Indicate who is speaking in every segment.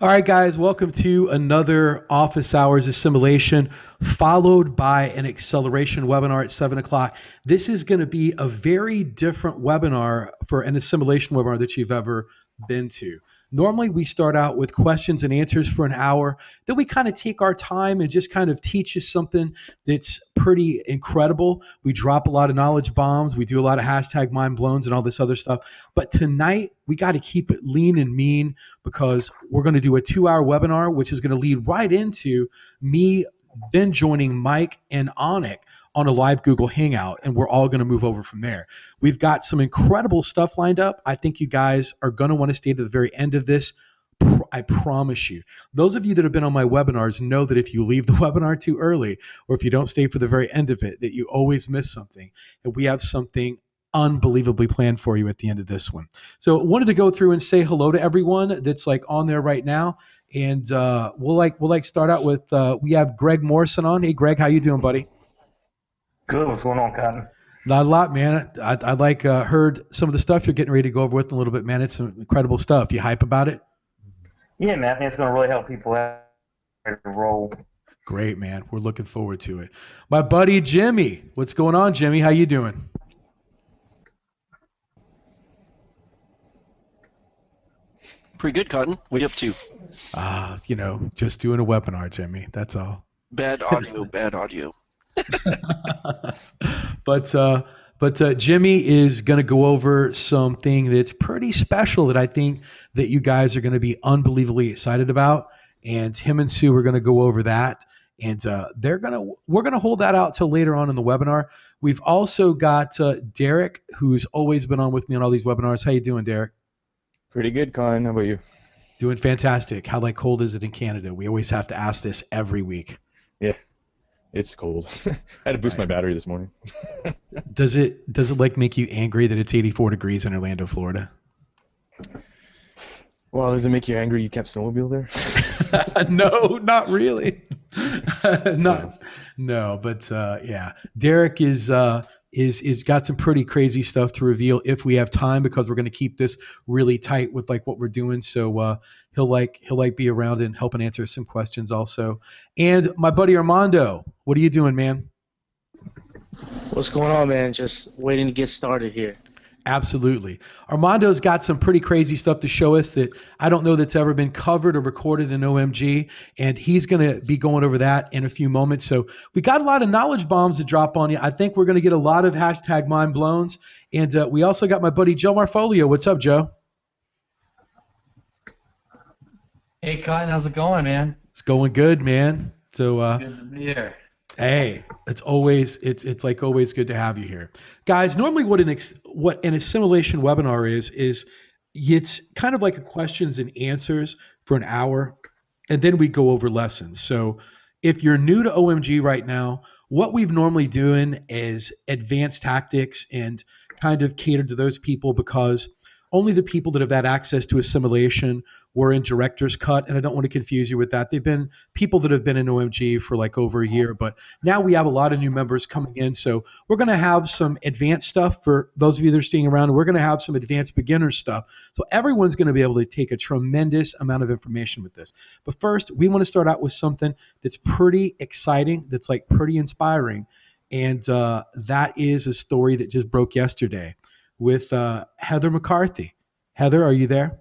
Speaker 1: All right, guys, welcome to another Office Hours Assimilation, followed by an acceleration webinar at 7 o'clock. This is going to be a very different webinar for an assimilation webinar that you've ever been to. Normally, we start out with questions and answers for an hour. Then we kind of take our time and just kind of teach you something that's pretty incredible. We drop a lot of knowledge bombs. We do a lot of hashtag mind blowns and all this other stuff. But tonight, we got to keep it lean and mean because we're going to do a 2-hour webinar, which is going to lead right into me then joining Mike and Onik on a live Google Hangout, and we're all going to move over from there. We've got some incredible stuff lined up. I think you guys are going to want to stay to the very end of this. I promise you. Those of you that have been on my webinars know that if you leave the webinar too early, or if you don't stay for the very end of it, that you always miss something. And we have something unbelievably planned for you at the end of this one. So wanted to go through and say hello to everyone that's like on there right now. And we'll start out with we have Greg Morrison on. Hey Greg, how you doing, buddy?
Speaker 2: Good. What's going on, Cotton?
Speaker 1: Not a lot, man. I heard some of the stuff you're getting ready to go over with in a little bit, man. It's some incredible stuff. You hype about it?
Speaker 2: Yeah, man. I think it's going to really help people out to roll.
Speaker 1: Great, man. We're looking forward to it. My buddy Jimmy, what's going on, Jimmy? How you doing?
Speaker 3: Pretty good, Cotton. What are you up to?
Speaker 1: Just doing a webinar, Jimmy. That's all.
Speaker 3: Bad audio, bad audio.
Speaker 1: But Jimmy is going to go over something that's pretty special that I think that you guys are going to be unbelievably excited about. And him and Sue are going to go over that. And we're going to hold that out till later on in the webinar. We've also got Derek, who's always been on with me on all these webinars. How you doing, Derek?
Speaker 4: Pretty good, Colin. How about you?
Speaker 1: Doing fantastic. How cold is it in Canada? We always have to ask this every week.
Speaker 4: Yeah, it's cold. I had to boost my battery this morning.
Speaker 1: Does it make you angry that it's 84 degrees in Orlando, Florida?
Speaker 4: Well, does it make you angry you can't snowmobile there?
Speaker 1: No, not really. No, but yeah. Derek is got some pretty crazy stuff to reveal if we have time, because we're going to keep this really tight with like what we're doing. So he'll be around and help and answer some questions also. And my buddy Armando, what are you doing, man?
Speaker 5: What's going on, man? Just waiting to get started here.
Speaker 1: Absolutely. Armando's got some pretty crazy stuff to show us that I don't know that's ever been covered or recorded in OMG, and he's going to be going over that in a few moments. So we got a lot of knowledge bombs to drop on you. I think we're going to get a lot of hashtag mind blowns, and we also got my buddy Joe Marfolio. What's up, Joe?
Speaker 6: Hey, Cotton, how's it going, man?
Speaker 1: It's going good, man. So
Speaker 6: good to be here.
Speaker 1: Hey, it's always good to have you here, guys. Normally, what an assimilation webinar is it's kind of like a questions and answers for an hour, and then we go over lessons. So, if you're new to OMG right now, what we've normally doing is advanced tactics and kind of cater to those people, because only the people that have had access to assimilation were in director's cut, and I don't want to confuse you with that. They've been people that have been in OMG for like over a year, but now we have a lot of new members coming in. So we're going to have some advanced stuff for those of you that are staying around, and we're going to have some advanced beginner stuff. So everyone's going to be able to take a tremendous amount of information with this. But first, we want to start out with something that's pretty exciting, that's like pretty inspiring, and that is a story that just broke yesterday with Heather McCarthy. Heather, are you there?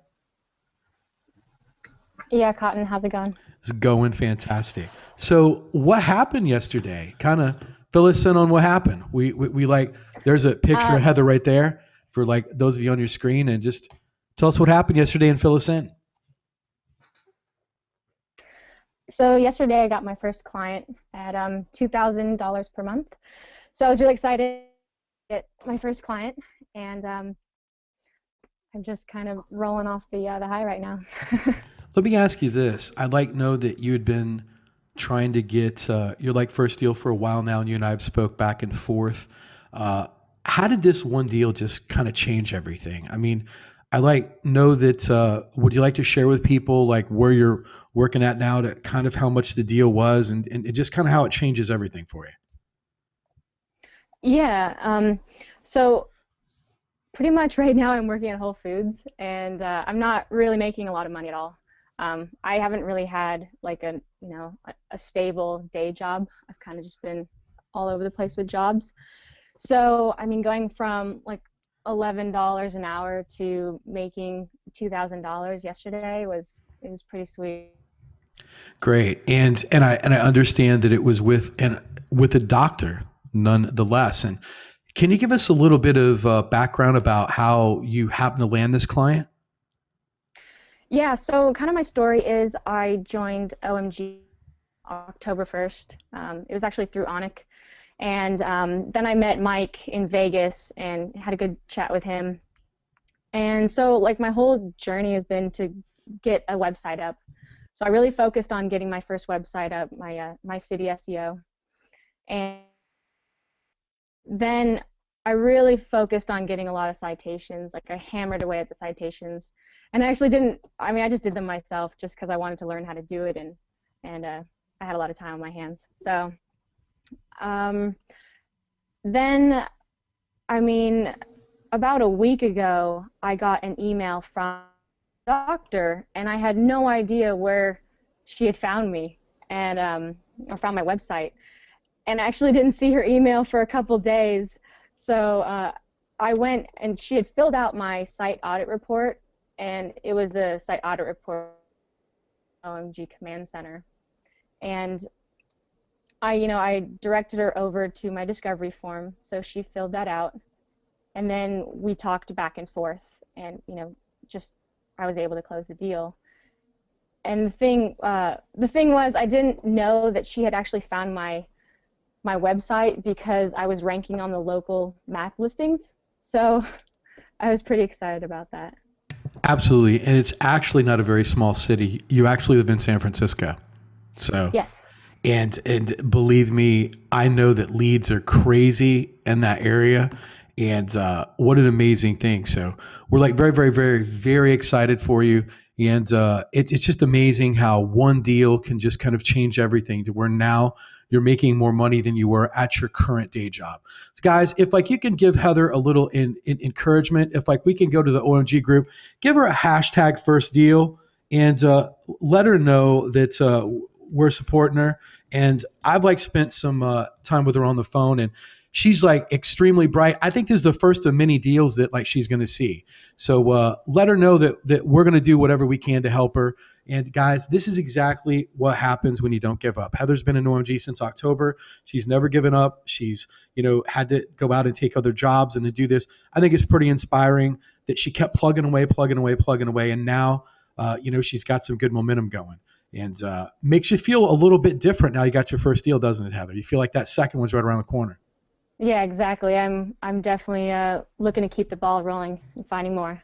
Speaker 7: Yeah, Cotton, how's it going?
Speaker 1: It's going fantastic. So what happened yesterday? Kind of fill us in on what happened. We like, there's a picture of Heather right there for like those of you on your screen, and just tell us what happened yesterday and fill us in.
Speaker 7: So yesterday I got my first client at $2,000 per month. So I was really excited to get my first client, and I'm just kind of rolling off the high right now.
Speaker 1: Let me ask you this. I'd like to know that you had been trying to get your like first deal for a while now, and you and I have spoke back and forth. How did this one deal just kind of change everything? I mean, I like know that would you like to share with people like where you're working at now, to kind of how much the deal was, and just kind of how it changes everything for you?
Speaker 7: Yeah. So pretty much right now I'm working at Whole Foods, and I'm not really making a lot of money at all. I haven't really had like a stable day job. I've kind of just been all over the place with jobs. So I mean, going from like $11 an hour to making $2,000 yesterday was pretty sweet.
Speaker 1: Great. And I understand that it was with a doctor nonetheless. And can you give us a little bit of background about how you happened to land this client?
Speaker 7: Yeah, so kind of my story is I joined OMG October 1st. It was actually through Onic. And then I met Mike in Vegas and had a good chat with him. And so like my whole journey has been to get a website up. So I really focused on getting my first website up, my city SEO. And then I really focused on getting a lot of citations. Like I hammered away at the citations. And I actually I just did them myself just because I wanted to learn how to do it, and I had a lot of time on my hands. So then, I mean, about a week ago, I got an email from the doctor, and I had no idea where she had found me and or found my website. And I actually didn't see her email for a couple days. So I went, and she had filled out my site audit report, and it was the site audit report OMG Command Center. And I directed her over to my discovery form, so she filled that out, and then we talked back and forth, and just I was able to close the deal. And the thing was, I didn't know that she had actually found my website because I was ranking on the local map listings, so I was pretty excited about that.
Speaker 1: Absolutely. And it's actually not a very small city. You actually live in San Francisco. So
Speaker 7: Yes.
Speaker 1: And believe me, I know that leads are crazy in that area. And what an amazing thing. So we're like very, very, very, very excited for you. And it's just amazing how one deal can just kind of change everything to where now you're making more money than you were at your current day job. So guys, if like you can give Heather a little encouragement, if like we can go to the OMG group, give her a hashtag first deal and let her know that we're supporting her. And I've like spent some time with her on the phone, and she's like extremely bright. I think this is the first of many deals that like she's going to see. So let her know that we're going to do whatever we can to help her. And guys, this is exactly what happens when you don't give up. Heather's been in OMG since October. She's never given up. She's had to go out and take other jobs and to do this. I think it's pretty inspiring that she kept plugging away, and now she's got some good momentum going. And makes you feel a little bit different now you got your first deal, doesn't it, Heather? You feel like that second one's right around the corner.
Speaker 7: Yeah, exactly. I'm definitely looking to keep the ball rolling and finding more.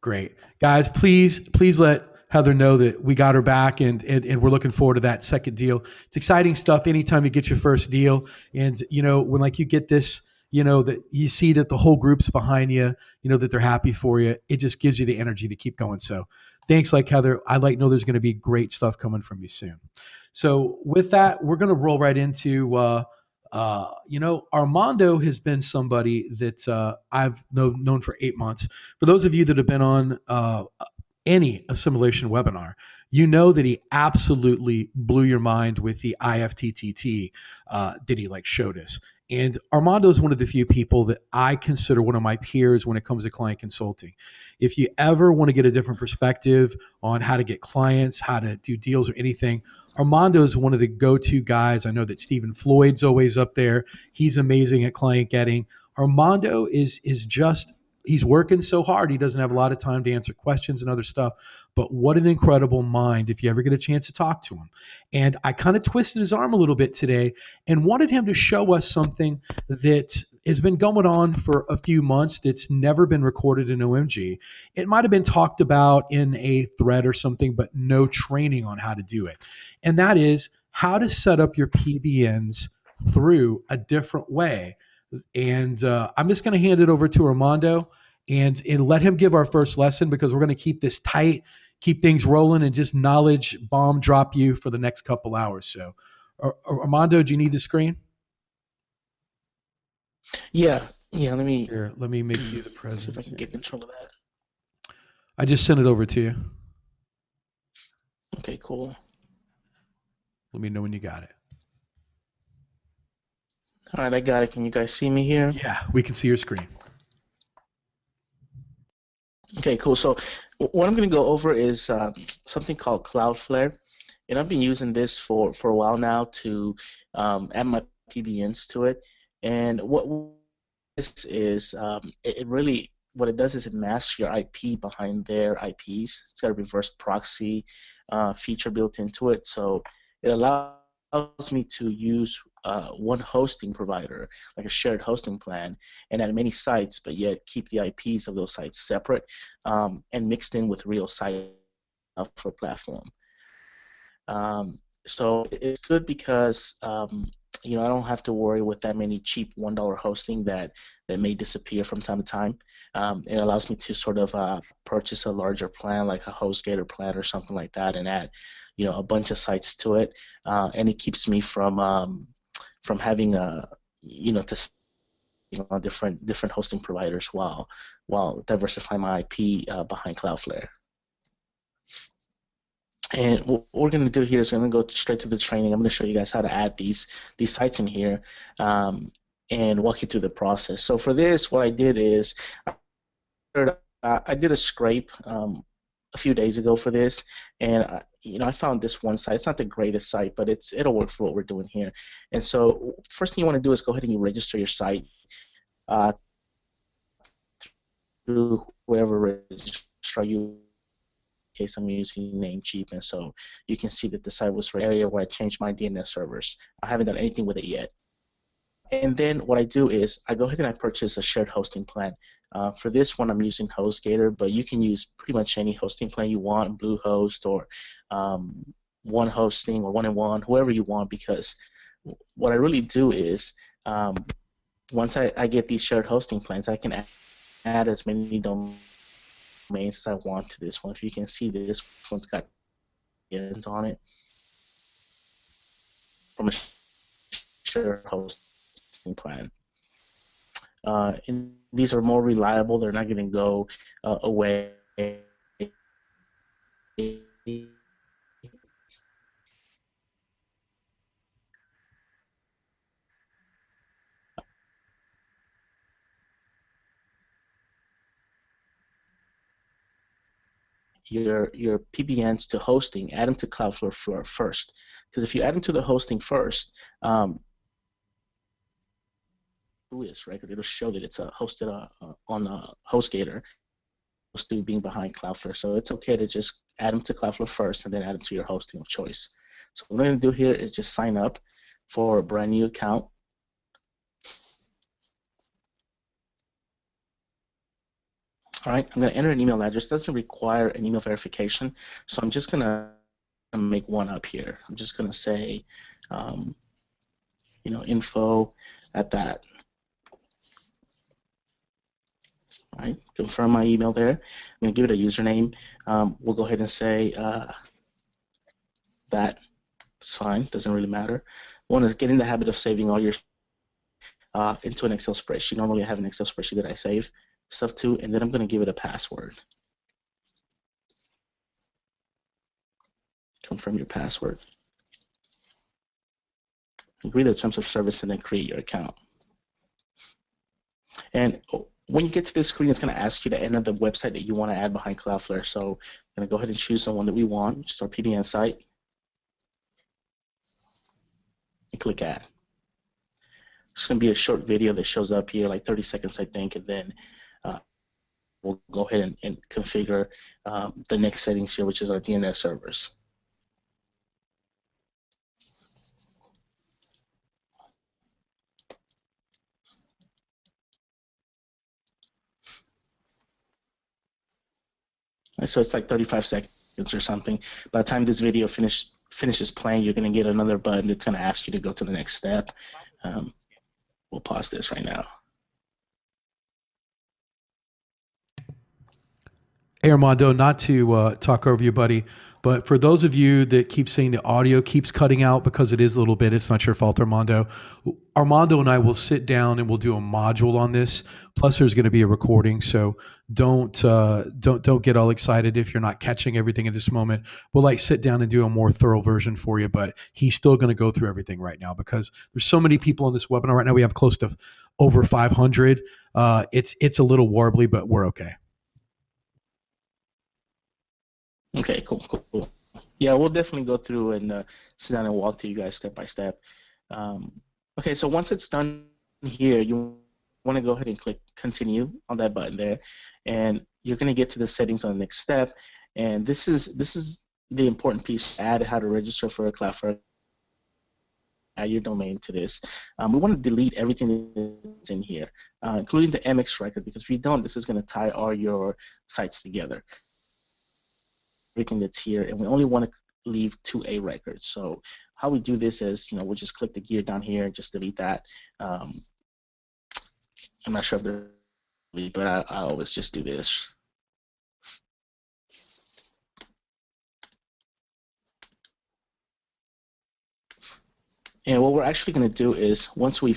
Speaker 1: Great. Guys, please let Heather know that we got her back and we're looking forward to that second deal. It's exciting stuff anytime you get your first deal. And, when like you get this, that you see that the whole group's behind you, that they're happy for you, it just gives you the energy to keep going. So thanks, like Heather. I know there's going to be great stuff coming from you soon. So with that, we're going to roll right into Armando has been somebody that I've known for 8 months. For those of you that have been on any assimilation webinar, you know that he absolutely blew your mind with the IFTTT that he showed us. And Armando is one of the few people that I consider one of my peers when it comes to client consulting. If you ever want to get a different perspective on how to get clients, how to do deals or anything, Armando is one of the go-to guys. I know that Stephen Floyd's always up there. He's amazing at client getting. Armando is just, he's working so hard. He doesn't have a lot of time to answer questions and other stuff, but what an incredible mind if you ever get a chance to talk to him. And I kind of twisted his arm a little bit today and wanted him to show us something that has been going on for a few months that's never been recorded in OMG. It might have been talked about in a thread or something, but no training on how to do it. And that is how to set up your PBNs through a different way. And I'm just going to hand it over to Armando and let him give our first lesson, because we're going to keep this tight, keep things rolling, and just knowledge bomb drop you for the next couple hours. So Armando, do you need the screen?
Speaker 5: Yeah. Yeah, let me
Speaker 1: Here, let me make you the
Speaker 5: see if I
Speaker 1: president.
Speaker 5: can get control of that.
Speaker 1: I just sent it over to you.
Speaker 5: Okay, cool.
Speaker 1: Let me know when you got it.
Speaker 5: All right, I got it. Can you guys see me here?
Speaker 1: Yeah, we can see your screen.
Speaker 5: Okay, cool. So what I'm going to go over is something called Cloudflare, and I've been using this for a while now to add my PBNs to it. And what this is, it really what it does is it masks your IP behind their IPs. It's got a reverse proxy feature built into it, so it allows me to use one hosting provider, like a shared hosting plan, and at many sites, but yet keep the IPs of those sites separate and mixed in with real sites for platform. So it's good because I don't have to worry with that many cheap $1 hosting that may disappear from time to time. It allows me to sort of purchase a larger plan, like a HostGator plan or something like that, and add a bunch of sites to it, and it keeps me from having to different hosting providers while diversifying my IP behind Cloudflare. And what we're going to do here is going to go straight to the training. I'm going to show you guys how to add these sites in here and walk you through the process. So for this, what I did is I did a scrape a few days ago for this, and I found this one site. It's not the greatest site, but it'll work for what we're doing here. And so first thing you want to do is go ahead and you register your site through whoever registrar you. Case I'm using Namecheap, and so you can see that the site was for an area where I changed my DNS servers. I haven't done anything with it yet. And then what I do is I go ahead and I purchase a shared hosting plan. For this one, I'm using HostGator, but you can use pretty much any hosting plan you want, Bluehost or One Hosting or One-in-One, whoever you want, because what I really do is once I get these shared hosting plans, I can add as many domains as I want to this one. If you can see, this one's got ends on it from a shared hosting plan. And these are more reliable. They're not going to go away. Your PBNs to hosting, add them to Cloudflare first. Because if you add them to the hosting first, right? It'll show that it's hosted on HostGator, to being behind Cloudflare. So it's okay to just add them to Cloudflare first and then add them to your hosting of choice. So what I'm going to do here is just sign up for a brand new account. All right, I'm going to enter an email address. It doesn't require an email verification, so I'm just going to make one up here. I'm just going to say, info at that. All right, confirm my email there. I'm going to give it a username. We'll go ahead and say that. It's fine, doesn't really matter. Want to get in the habit of saving all your into an Excel spreadsheet. Normally I have an Excel spreadsheet that I save stuff to, and then I'm going to give it a password. Confirm your password. Agree the terms of service and then create your account. And when you get to this screen, it's going to ask you to enter the website that you want to add behind Cloudflare. So I'm going to go ahead and choose the one that we want, which is our PBN site. And click add. It's going to be a short video that shows up here, like 30 seconds, I think, and then we'll go ahead and configure the next settings here, which is our DNS servers. So it's like 35 seconds or something. By the time this video finishes playing, you're going to get another button that's going to ask you to go to the next step. We'll pause this right now.
Speaker 1: Hey, Armando, not to talk over you, buddy, But for those of you that keep saying the audio keeps cutting out because it is a little bit, it's not your fault, Armando. Armando and I will sit down and we'll do a module on this. Plus, there's going to be a recording, so don't get all excited if you're not catching everything at this moment. We'll like sit down and do a more thorough version for you, but he's still going to go through everything right now because there's so many people on this webinar right now. We have close to over 500. It's a little warbly, but we're okay.
Speaker 5: Okay, cool. Yeah, we'll definitely go through and sit down and walk through you guys step by step. Okay, so once it's done here, you want to go ahead and click continue on that button there, and you're going to get to the settings on the next step. And this is the important piece: add how to register for a Cloudflare. Add your domain to this. We want to delete everything that's in here, including the MX record, because if you don't, this is going to tie all your sites together. Everything that's here, and we only want to leave 2A records. So how we do this is, we'll just click the gear down here and just delete that. I'm not sure if they're, but I always just do this. And what we're actually going to do is, once we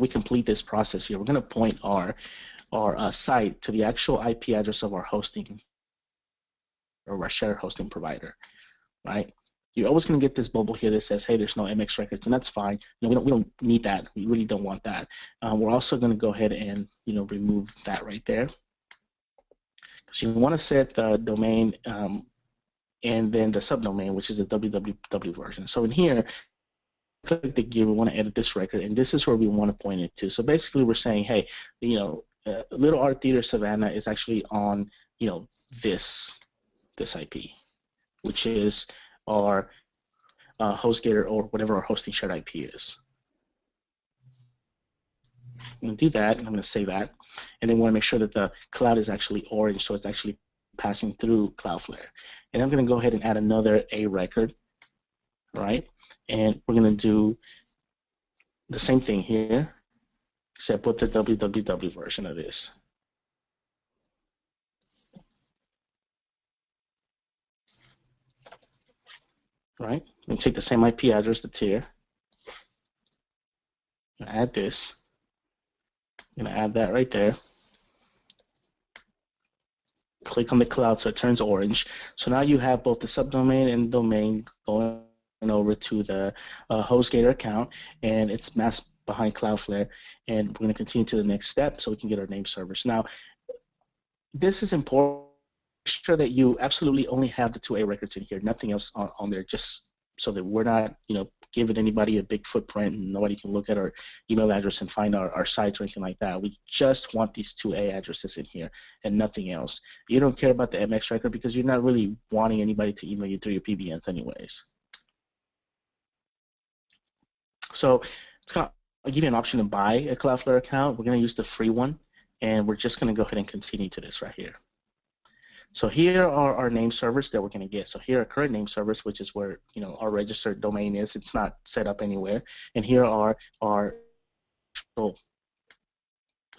Speaker 5: complete this process here, we're going to point our site to the actual IP address of our hosting or our shared hosting provider, right? You're always going to get this bubble here that says, hey, there's no MX records, and that's fine. We don't need that. We really don't want that. We're also going to go ahead and remove that right there. So you want to set the domain and then the subdomain, which is a www version. So in here, click the gear. We want to edit this record, and this is where we want to point it to. So basically, we're saying, hey, Little Art Theater Savannah is actually on this IP, which is our HostGator or whatever our hosting shared IP is. I'm going to do that, and I'm going to save that. And then we want to make sure that the cloud is actually orange, so it's actually passing through Cloudflare. And I'm going to go ahead and add another A record, right? And we're going to do the same thing here, except with the www version of this. Right? I'm going to take the same IP address that's here. I'm going to add this. I'm going to add that right there. Click on the cloud so it turns orange. So now you have both the subdomain and domain going over to the HostGator account, and it's masked behind Cloudflare. And we're going to continue to the next step so we can get our name servers. Now, this is important. Make sure that you absolutely only have the 2A records in here, nothing else on there, just so that we're not, giving anybody a big footprint and nobody can look at our email address and find our sites or anything like that. We just want these 2A addresses in here and nothing else. You don't care about the MX record because you're not really wanting anybody to email you through your PBNs anyways. So I'll give you an option to buy a Cloudflare account. We're going to use the free one, and we're just going to go ahead and continue to this right here. So here are our name servers that we're going to get. So here are current name servers, which is where our registered domain is. It's not set up anywhere. And here are our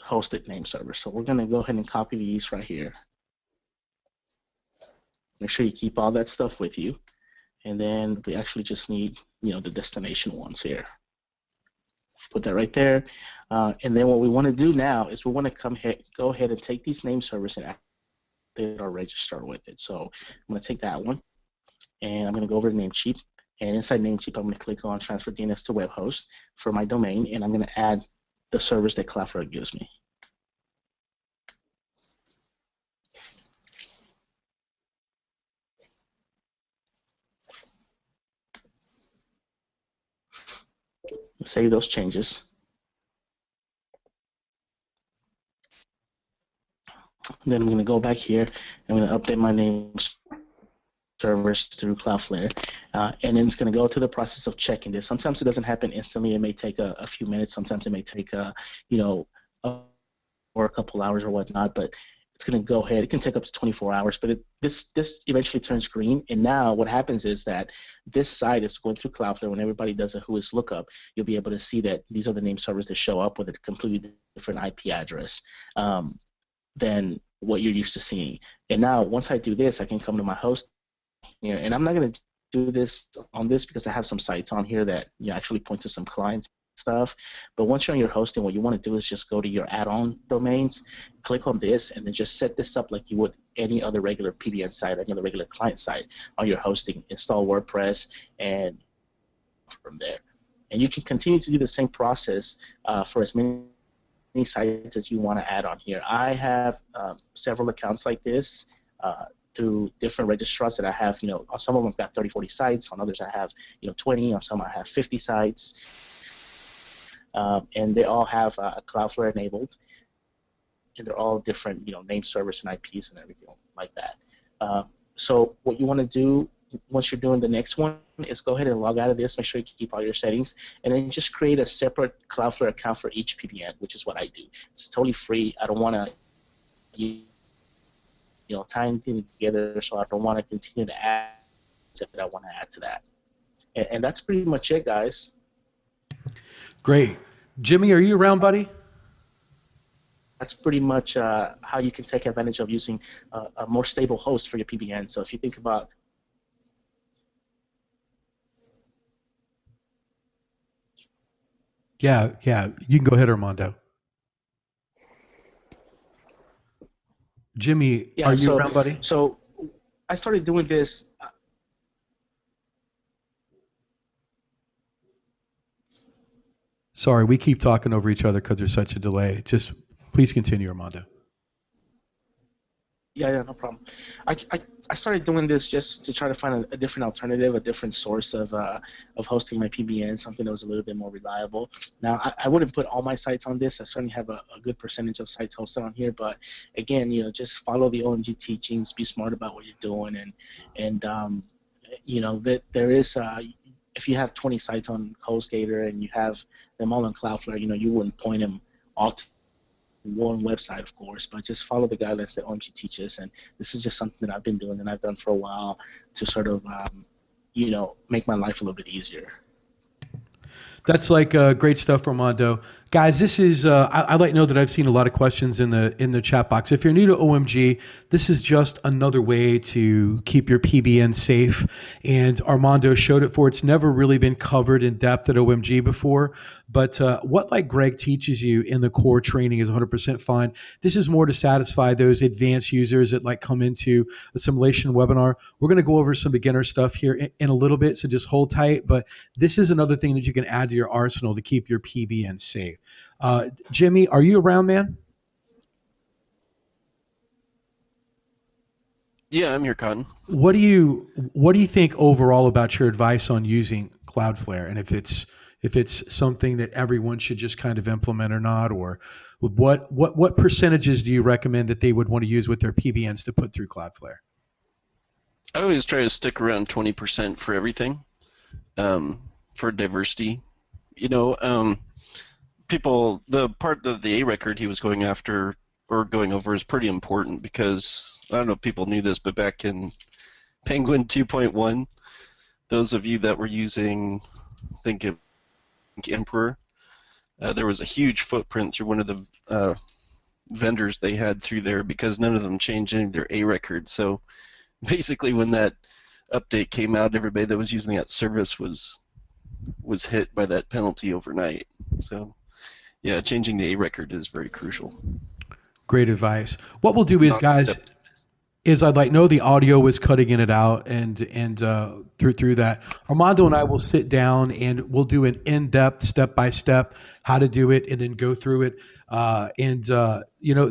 Speaker 5: hosted name servers. So we're going to go ahead and copy these right here. Make sure you keep all that stuff with you. And then we actually just need the destination ones here. Put that right there. And then what we want to do now is we want to go ahead and take these name servers and that are registered with it. So I'm going to take that one, and I'm going to go over to Namecheap, and inside Namecheap, I'm going to click on Transfer DNS to Web Host for my domain, and I'm going to add the servers that Cloudflare gives me. Save those changes. Then I'm going to go back here. I'm going to update my name servers through Cloudflare, and then it's going to go through the process of checking this. Sometimes it doesn't happen instantly. It may take a few minutes. Sometimes it may take or a couple hours or whatnot. But it's going to go ahead. It can take up to 24 hours. But this eventually turns green. And now what happens is that this site is going through Cloudflare. When everybody does a Whois lookup, you'll be able to see that these are the name servers that show up with a completely different IP address than what you're used to seeing. And now once I do this, I can come to my host And I'm not going to do this on this because I have some sites on here that actually point to some clients stuff. But once you're on your hosting, what you want to do is just go to your add-on domains, click on this, and then just set this up like you would any other regular PBN site, any other regular client site on your hosting. Install WordPress, and from there. And you can continue to do the same process for as many sites as you want to add on here. I have several accounts like this through different registrars that I have. On some of them I've got 30, 40 sites. On others I have 20. On some I have 50 sites. And they all have Cloudflare enabled, and they're all different, name servers and IPs and everything like that. So what you want to do once you're doing the next one is go ahead and log out of this, make sure you keep all your settings, and then just create a separate Cloudflare account for each PBN, which is what I do. It's totally free. I don't want to tie anything together, so I don't want to continue to add to that. I want to add to that. And that's pretty much it, guys.
Speaker 1: Great. Jimmy, are you around, buddy?
Speaker 5: That's pretty much how you can take advantage of using a more stable host for your PBN. So if you think about
Speaker 1: Yeah, you can go ahead, Armando. Jimmy, are you around, buddy?
Speaker 5: So I started doing this.
Speaker 1: Sorry, we keep talking over each other because there's such a delay. Just please continue, Armando.
Speaker 5: Yeah, no problem. I started doing this just to try to find a different alternative, a different source of hosting my PBN, something that was a little bit more reliable. Now, I wouldn't put all my sites on this. I certainly have a good percentage of sites hosted on here, but again, just follow the OMG teachings, be smart about what you're doing, and that there is. If you have 20 sites on HostGator and you have them all on Cloudflare, you wouldn't point them all to one website, of course, but just follow the guidelines that OMG teaches. And this is just something that I've been doing and I've done for a while to sort of, make my life a little bit easier.
Speaker 1: That's great stuff, Armando. Guys, this is I'd like to know that I've seen a lot of questions in the chat box. If you're new to OMG, this is just another way to keep your PBN safe. And Armando showed it for. It's never really been covered in depth at OMG before. But what Greg teaches you in the core training is 100% fine. This is more to satisfy those advanced users that come into a simulation webinar. We're going to go over some beginner stuff here in a little bit, so just hold tight. But this is another thing that you can add to your arsenal to keep your PBN safe. Jimmy, are you around, man?
Speaker 3: Yeah, I'm here, Cotton.
Speaker 1: What do you think overall about your advice on using Cloudflare, and if it's something that everyone should just kind of implement or not, or what percentages do you recommend that they would want to use with their PBNs to put through Cloudflare?
Speaker 3: I always try to stick around 20% for everything, for diversity. People, the part of the A record he was going after or going over is pretty important because I don't know if people knew this, but back in Penguin 2.1, those of you that were using, I think Emperor, there was a huge footprint through one of the vendors they had through there because none of them changed any of their A records. So basically, when that update came out, everybody that was using that service was hit by that penalty overnight. So yeah, changing the A record is very crucial.
Speaker 1: Great advice. What we'll do is, guys, I'd know the audio was cutting in and out, and through that, Armando and I will sit down and we'll do an in-depth, step-by-step how to do it, and then go through it.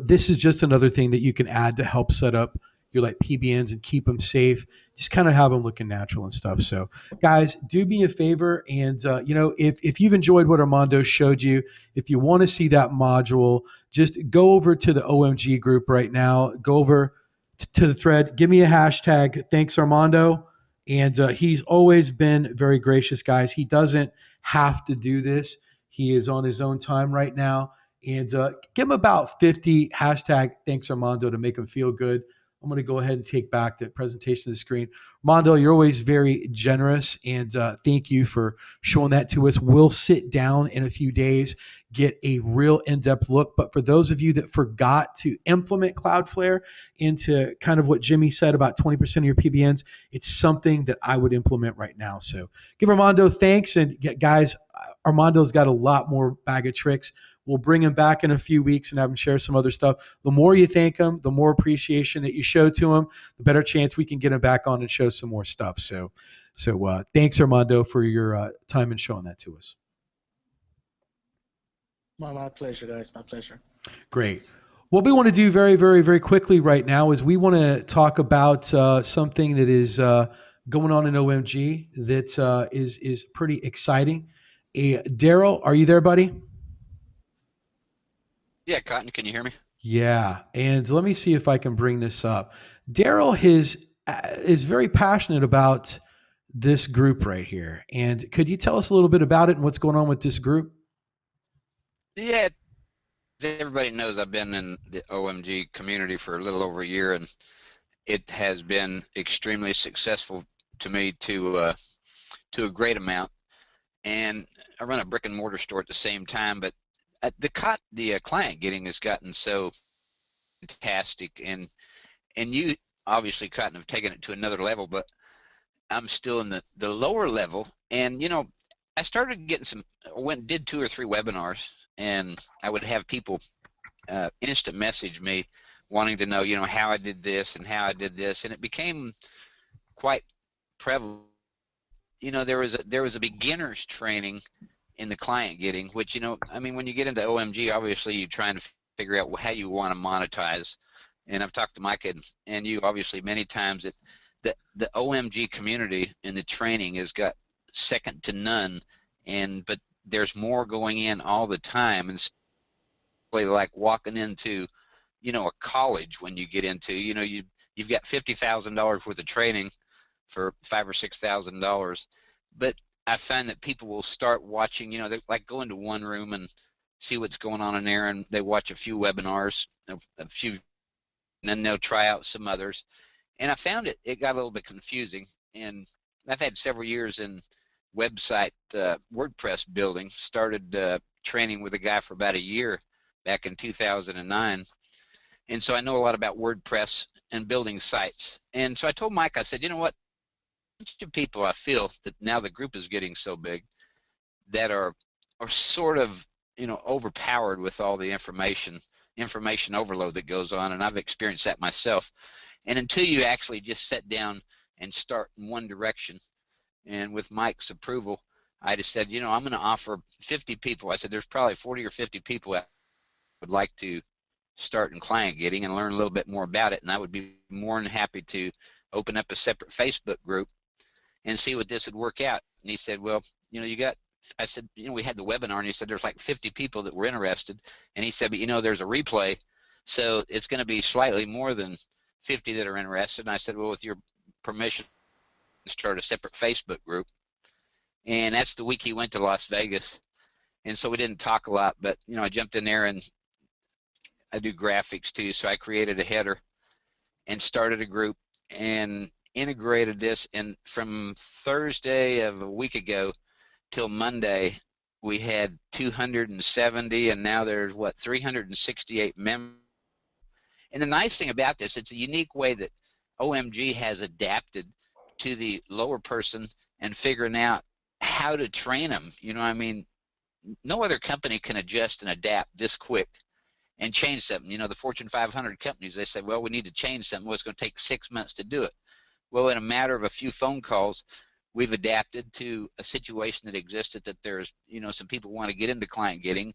Speaker 1: This is just another thing that you can add to help set up your PBNs and keep them safe. Just kind of have them looking natural and stuff. So, guys, do me a favor, and if you've enjoyed what Armando showed you, if you want to see that module, just go over to the OMG group right now. Go over to the thread. Give me a hashtag. Thanks, Armando. And he's always been very gracious, guys. He doesn't have to do this. He is on his own time right now. And give him about 50 hashtag thanks, Armando, to make him feel good. I'm going to go ahead and take back the presentation of the screen. Armando, you're always very generous, and thank you for showing that to us. We'll sit down in a few days, get a real in-depth look. But for those of you that forgot to implement Cloudflare into kind of what Jimmy said about 20% of your PBNs, it's something that I would implement right now. So give Armando thanks. And guys, Armando's got a lot more bag of tricks. We'll bring him back in a few weeks and have him share some other stuff. The more you thank him, the more appreciation that you show to him, the better chance we can get him back on and show some more stuff. So thanks, Armando, for your time and showing that to us.
Speaker 5: My pleasure, guys. My pleasure.
Speaker 1: Great. What we want to do very, very, very quickly right now is we want to talk about something that is going on in OMG that is pretty exciting. Daryl, are you there, buddy?
Speaker 8: Yeah, Cotton, can you hear me?
Speaker 1: Yeah, and let me see if I can bring this up. Daryl is very passionate about this group right here. And could you tell us a little bit about it and what's going on with this group?
Speaker 8: Yeah, everybody knows I've been in the OMG community for a little over a year, and it has been extremely successful to me to a great amount. And I run a brick and mortar store at the same time, but the client getting has gotten so fantastic, and you obviously, Cotton, have taken it to another level, but I'm still in the lower level. And I started getting did 2 or 3 webinars, and I would have people instant message me wanting to know how I did this and how I did this, and it became quite prevalent. There was a beginner's training in the client getting, which I mean, when you get into OMG, obviously you're trying to figure out how you want to monetize. And I've talked to Mike and you obviously many times that the OMG community in the training has got second to none, but there's more going in all the time, and it's like walking into a college. When you get into you've got $50,000 worth of training for $5,000 or $6,000, but I find that people will start watching, they like go into one room and see what's going on in there, and they watch a few webinars, a few, and then they'll try out some others. And I found it got a little bit confusing, and I've had several years in website WordPress building. Started training with a guy for about a year back in 2009, and so I know a lot about WordPress and building sites. And so I told Mike, I said, you know what, a bunch of people, I feel that now the group is getting so big that are sort of overpowered with all the information overload that goes on, and I've experienced that myself. And until you actually just sit down and start in one direction, and with Mike's approval, I just said, I'm going to offer 50 people. I said, there's probably 40 or 50 people that would like to start in client getting and learn a little bit more about it, and I would be more than happy to open up a separate Facebook group and see what this would work out. And he said, well, I said, we had the webinar, and he said there's like 50 people that were interested, and he said, but there's a replay, so it's going to be slightly more than 50 that are interested. And I said, well, with your permission, start a separate Facebook group. And that's the week he went to Las Vegas, and so we didn't talk a lot, but I jumped in there, and I do graphics too, so I created a header and started a group and integrated this. And from Thursday of a week ago till Monday, we had 270, and now there's 368 members. And the nice thing about this, it's a unique way that OMG has adapted to the lower person and figuring out how to train them. I mean, no other company can adjust and adapt this quick and change something. The Fortune 500 companies, they say, well, we need to change something. Well, it's going to take 6 months to do it. Well, in a matter of a few phone calls, we've adapted to a situation that existed, that there's, some people want to get into client getting,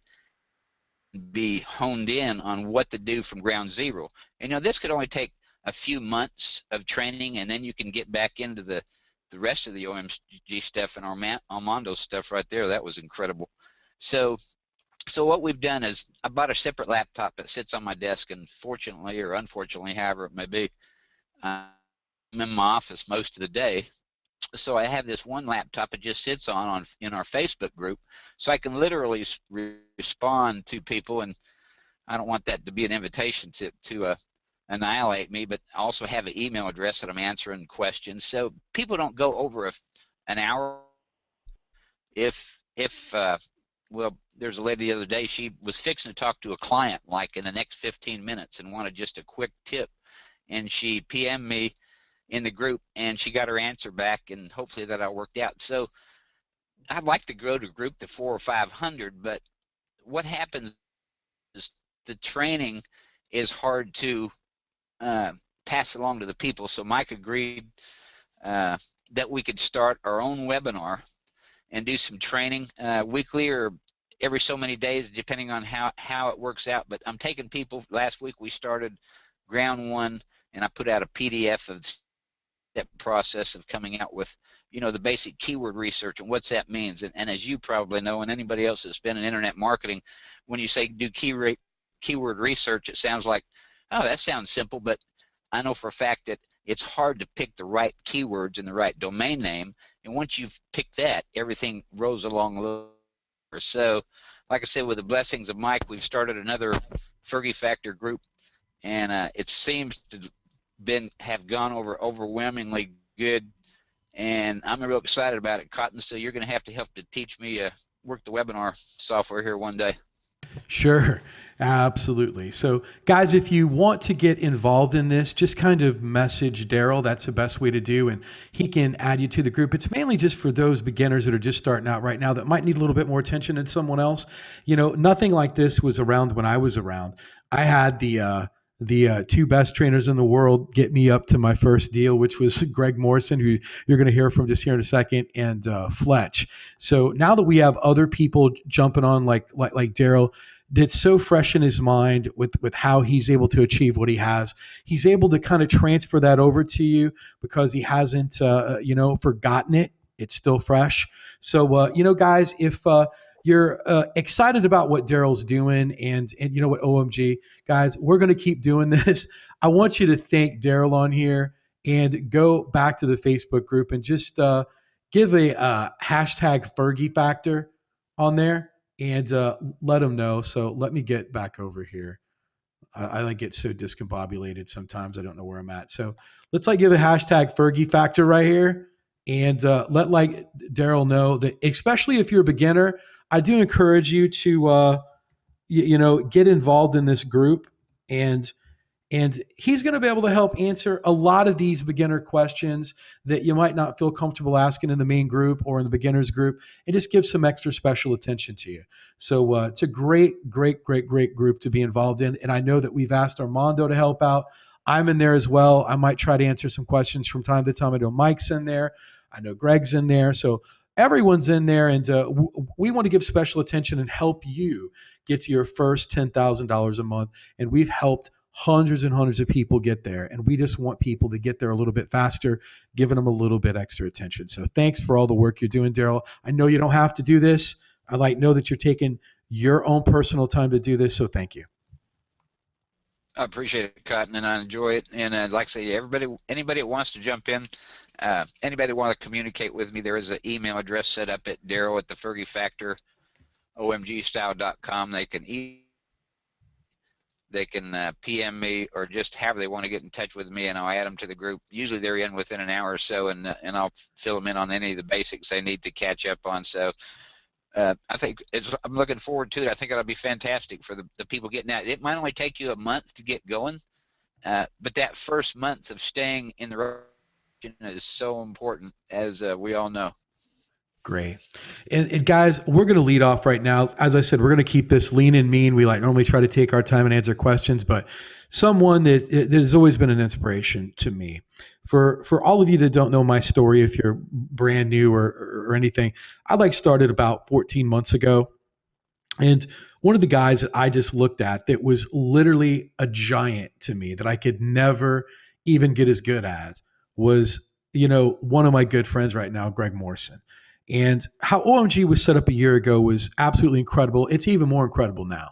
Speaker 8: be honed in on what to do from ground zero. And this could only take a few months of training, and then you can get back into the rest of the OMG stuff, and Armando's stuff right there. That was incredible. So what we've done is I bought a separate laptop that sits on my desk, and fortunately or unfortunately, however it may be, I'm in my office most of the day. So I have this one laptop it just sits on in our Facebook group, so I can literally respond to people, and I don't want that to be an invitation to annihilate me, but I also have an email address that I'm answering questions, so people don't go over an hour. If Well, there's a lady the other day, she was fixing to talk to a client like in the next 15 minutes and wanted just a quick tip. And she PM'd me in the group and she got her answer back, and hopefully that all worked out. So I'd like to grow the group to 400 or 500, but what happens is the training is hard to pass along to the people. So Mike agreed that we could start our own webinar and do some training weekly or every so many days, depending on how it works out. But I'm taking people. Last week we started ground one, and I put out a PDF of the step process of coming out with, the basic keyword research and what's that means. And as you probably know, and anybody else that's been in internet marketing, when you say do keyword research, it sounds like, oh, that sounds simple, but I know for a fact that it's hard to pick the right keywords and the right domain name. And once you've picked that, everything rolls along a little. So, like I said, with the blessings of Mike, we've started another Fergie Factor group, and it seems to have gone over overwhelmingly good. And I'm real excited about it, Cotton. So you're going to have to help to teach me work the webinar software here one day.
Speaker 1: Sure, absolutely. So, guys, if you want to get involved in this, just kind of message Daryl. That's the best way to do, and he can add you to the group. It's mainly just for those beginners that are just starting out right now that might need a little bit more attention than someone else. Nothing like this was around when I was around. I had the two best trainers in the world get me up to my first deal, which was Greg Morrison, who you're going to hear from just here in a second, and Fletch. So now that we have other people jumping on like Daryl, that's so fresh in his mind with how he's able to achieve what he has, he's able to kind of transfer that over to you because he hasn't forgotten it. It's still fresh. So guys, if you're excited about what Daryl's doing and you know what, OMG, guys, we're going to keep doing this. I want you to thank Daryl on here and go back to the Facebook group and just give a hashtag Fergie Factor on there and let them know. So let me get back over here. I like get so discombobulated sometimes I don't know where I'm at. So let's give a hashtag Fergie Factor right here and let Daryl know that, especially if you're a beginner, I do encourage you to get involved in this group, and he's going to be able to help answer a lot of these beginner questions that you might not feel comfortable asking in the main group or in the beginners group, and just give some extra special attention to you. So it's a great group to be involved in, and I know that we've asked Armando to help out. I'm in there as well. I might try to answer some questions from time to time. I know Mike's in there. I know Greg's in there. So everyone's in there, and we want to give special attention and help you get to your first $10,000 a month. And we've helped hundreds and hundreds of people get there, and we just want people to get there a little bit faster, giving them a little bit extra attention. So thanks for all the work you're doing, Daryl. I know you don't have to do this. I know that you're taking your own personal time to do this, so thank you.
Speaker 8: I appreciate it, Cotton, and I enjoy it. And like I say, anybody that wants to jump in, anybody want to communicate with me, there is an email address set up at Daryl at the Fergie Factor omgstyle.com. They can PM me or just however they want to get in touch with me, and I'll add them to the group. Usually they're in within an hour or so, and I'll fill them in on any of the basics they need to catch up on. So I think I'm looking forward to it. I think it'll be fantastic for the people getting out. It might only take you a month to get going, but that first month of staying in the rotation is so important, as we all know.
Speaker 1: Great. And guys, we're going to lead off right now. As I said, we're going to keep this lean and mean. We normally try to take our time and answer questions, but someone that has always been an inspiration to me. For all of you that don't know my story, if you're brand new or anything, I started about 14 months ago. And one of the guys that I just looked at that was literally a giant to me that I could never even get as good as was, one of my good friends right now, Greg Morrison. And how OMG was set up a year ago was absolutely incredible. It's even more incredible now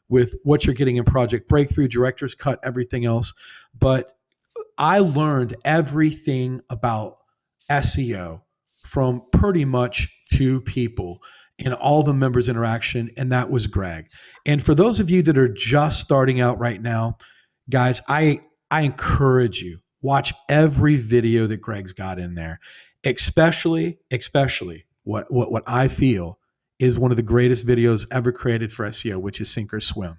Speaker 1: with what you're getting in Project Breakthrough, Director's Cut, everything else. But I learned everything about SEO from pretty much two people in all the members interaction, and that was Greg. And for those of you that are just starting out right now, guys, I encourage you, watch every video that Greg's got in there, especially what I feel is one of the greatest videos ever created for SEO, which is Sink or Swim.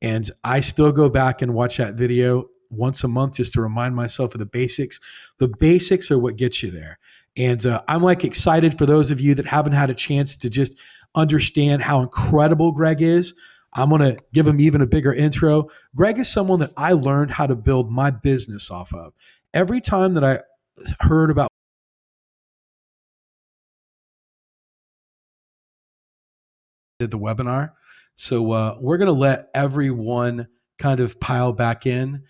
Speaker 1: And I still go back and watch that video once a month just to remind myself of the basics. The basics are what gets you there. And I'm like excited for those of you that haven't had a chance to just understand how incredible Greg is. I'm going to give him even a bigger intro. Greg is someone that I learned how to build my business off of. Every time that I heard about the webinar, so we're going to let everyone kind of pile back in.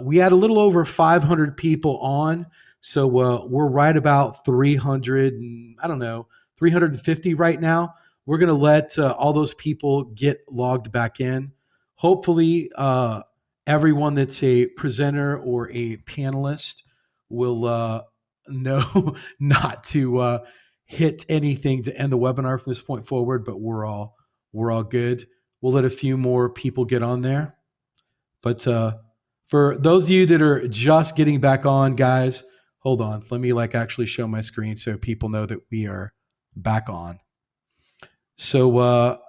Speaker 1: We had a little over 500 people on, so we're right about 300, and I don't know, 350 right now. We're going to let all those people get logged back in. Hopefully, everyone that's a presenter or a panelist will know not to hit anything to end the webinar from this point forward, but we're all good. We'll let a few more people get on there. But for those of you that are just getting back on, guys, hold on. Let me actually show my screen so people know that we are back on. So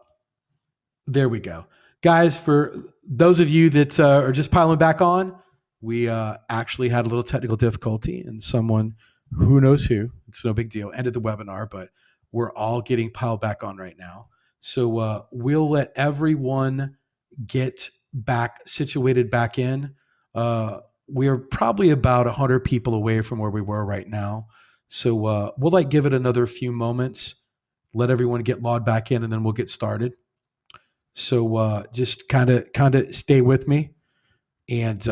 Speaker 1: there we go. Guys, for those of you that are just piling back on, we actually had a little technical difficulty, and someone, who knows who, it's no big deal, ended the webinar, but we're all getting piled back on right now. So we'll let everyone get back situated back in. We're probably about 100 people away from where we were right now. So we'll give it another few moments, let everyone get logged back in, and then we'll get started. So just kind of stay with me. And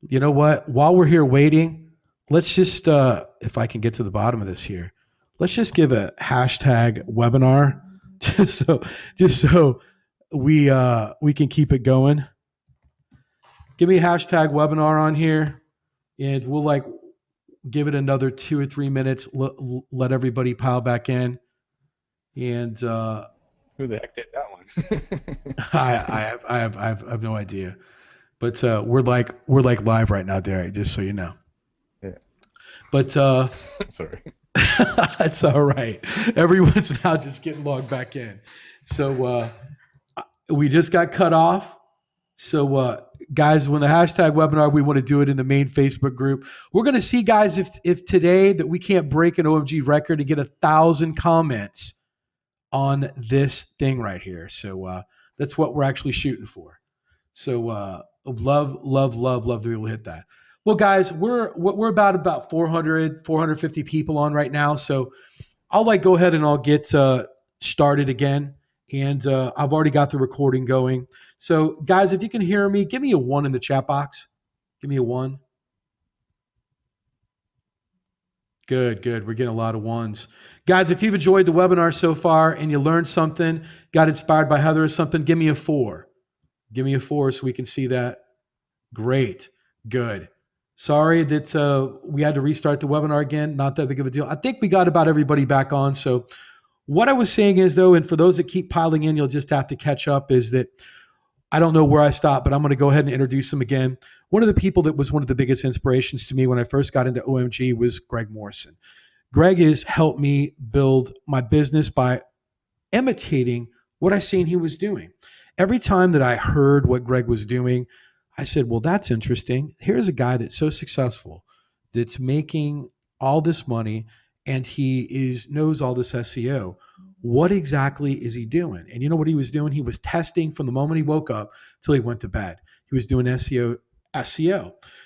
Speaker 1: you know what? While we're here waiting, let's just, if I can get to the bottom of this here, let's just give a hashtag webinar just so we can keep it going. Give me a hashtag webinar on here, and we'll give it another 2 or 3 minutes. Let everybody pile back in. And
Speaker 4: Who the heck did that one?
Speaker 1: I have no idea, but we're live right now, Derek. Just so you know.
Speaker 4: Yeah.
Speaker 1: But
Speaker 4: Sorry.
Speaker 1: it's all right. Everyone's now just getting logged back in. So we just got cut off. So guys, when the hashtag webinar, we want to do it in the main Facebook group. We're going to see, guys, if today that we can't break an OMG record and get 1,000 comments on this thing right here. So that's what we're actually shooting for. So love to be able to hit that. Well, guys, we're about 450 people on right now. So I'll go ahead and I'll get started again. And I've already got the recording going. So guys, if you can hear me, give me a 1 in the chat box. Give me a 1. Good. We're getting a lot of 1s. Guys, if you've enjoyed the webinar so far and you learned something, got inspired by Heather or something, give me a 4. Give me a 4 so we can see that. Great. Good. Sorry that we had to restart the webinar again. Not that big of a deal. I think we got about everybody back on. So what I was saying is, though, and for those that keep piling in, you'll just have to catch up, is that I don't know where I stopped, but I'm going to go ahead and introduce them again. One of the people that was one of the biggest inspirations to me when I first got into OMG was Greg Morrison. Greg has helped me build my business by imitating what I seen he was doing. Every time that I heard what Greg was doing, I said, well, that's interesting. Here's a guy that's so successful, that's making all this money, and he knows all this SEO. What exactly is he doing? And you know what he was doing? He was testing from the moment he woke up till he went to bed. He was doing SEO.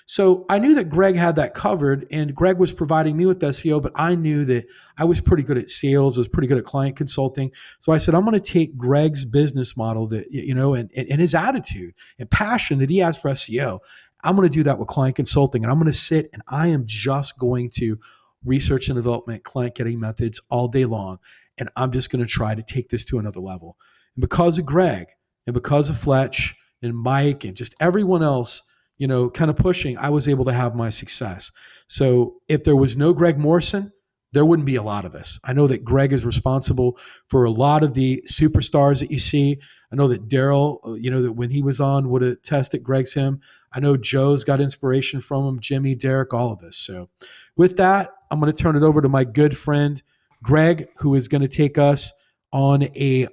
Speaker 1: So I knew that Greg had that covered, and Greg was providing me with SEO, but I knew that I was pretty good at sales, was pretty good at client consulting. So I said, I'm going to take Greg's business model that, and his attitude and passion that he has for SEO. I'm going to do that with client consulting, and I'm going to sit and I am just going to research and development, client getting methods all day long. And I'm just going to try to take this to another level. And because of Greg and because of Fletch and Mike and just everyone else, kind of pushing, I was able to have my success. So if there was no Greg Morrison, there wouldn't be a lot of us. I know that Greg is responsible for a lot of the superstars that you see. I know that Daryl, that when he was on would have tested Greg's him. I know Joe's got inspiration from him, Jimmy, Derek, all of us. So with that, I'm going to turn it over to my good friend, Greg, who is going to take us on a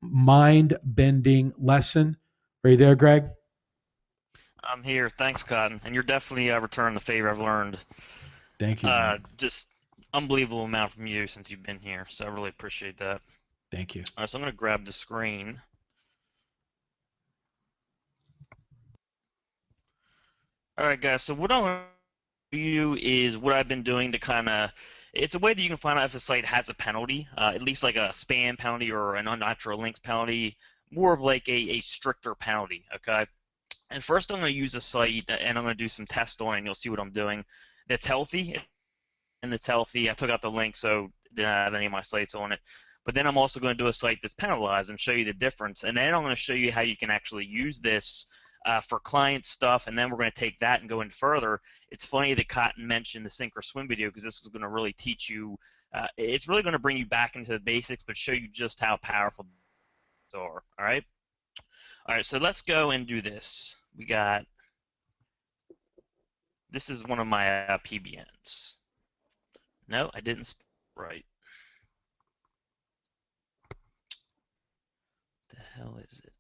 Speaker 1: mind-bending lesson. Are you there, Greg?
Speaker 9: I'm here. Thanks, Cotton. And you're definitely returning the favor. I've learned
Speaker 1: Thank you, Greg.
Speaker 9: just unbelievable amount from you since you've been here. So I really appreciate that.
Speaker 1: Thank you.
Speaker 9: All right, so I'm going to grab the screen. All right, guys. So what I'm going to you is what I've been doing to kind of, it's a way that you can find out if a site has a penalty, at least like a spam penalty or an unnatural links penalty, more of like a stricter penalty, okay? And first I'm going to use a site and I'm going to do some tests on it and you'll see what I'm doing that's healthy. And that's healthy. I took out the link so it didn't have any of my sites on it. But then I'm also going to do a site that's penalized and show you the difference. And then I'm going to show you how you can actually use this for client stuff, and then we're going to take that and go in further. It's funny that Cotton mentioned the sink or swim video because this is going to really teach you. It's really going to bring you back into the basics, but show you just how powerful they are. All right. All right. So let's go and do this. We got. This is one of my PBNs. No, I didn't spell right. What the hell is it?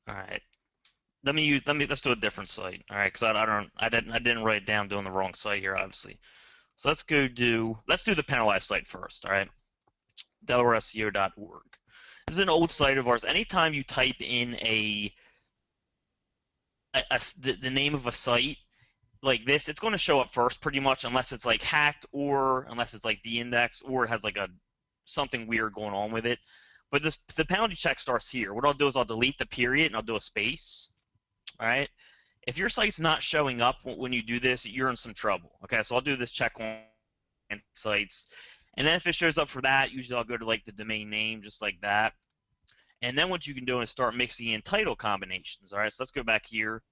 Speaker 9: All right. Let's do a different site. All right, because I didn't write it down doing the wrong site here, obviously. So let's do the penalized site first. All right, DelawareSEO.org. This is an old site of ours. Anytime you type in the name of a site like this, it's going to show up first pretty much, unless it's like hacked or unless it's like de-indexed or it has like something weird going on with it. But the penalty check starts here. What I'll do is I'll delete the period and I'll do a space. All right. If your site's not showing up when you do this, you're in some trouble. Okay, so I'll do this check on sites, and then if it shows up for that, usually I'll go to like the domain name, just like that. And then what you can do is start mixing in title combinations. All right, so let's go back here.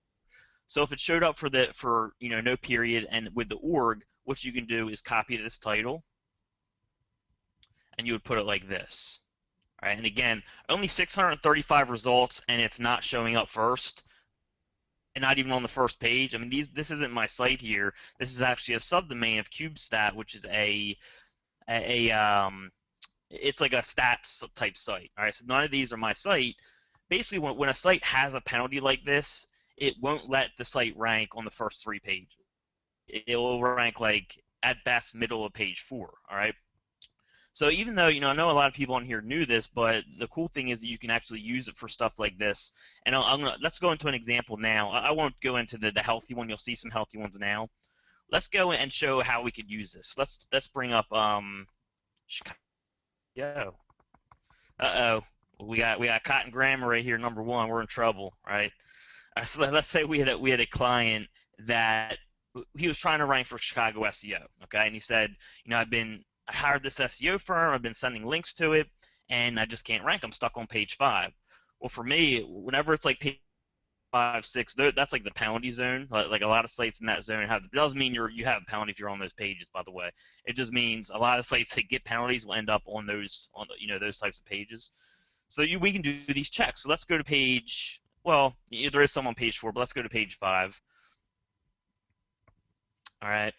Speaker 9: So if it showed up for no period and with the org, what you can do is copy this title, and you would put it like this. All right, and again, only 635 results, and it's not showing up first. And not even on the first page. I mean, this isn't my site here. This is actually a subdomain of CubeStat, which is it's like a stats type site. All right, so none of these are my site. Basically, when a site has a penalty like this, it won't let the site rank on the first 3 pages. It will rank like at best middle of page 4. All right. So even though, I know a lot of people on here knew this, but the cool thing is that you can actually use it for stuff like this. And let's go into an example now. I won't go into the healthy one. You'll see some healthy ones now. Let's go and show how we could use this. Let's bring up Chicago. Uh-oh. We got Cotton Grammar right here, number 1. We're in trouble, right? So let's say we had a client that he was trying to rank for Chicago SEO, okay? And he said, I hired this SEO firm, I've been sending links to it, and I just can't rank. I'm stuck on page 5. Well, for me, whenever it's like page 5, 6, that's like the penalty zone. Like a lot of sites in that zone have. It doesn't mean you have a penalty if you're on those pages, by the way. It just means a lot of sites that get penalties will end up on those types of pages. So we can do these checks. So let's go to page. Well, there is some on page 4, but let's go to page 5. All right.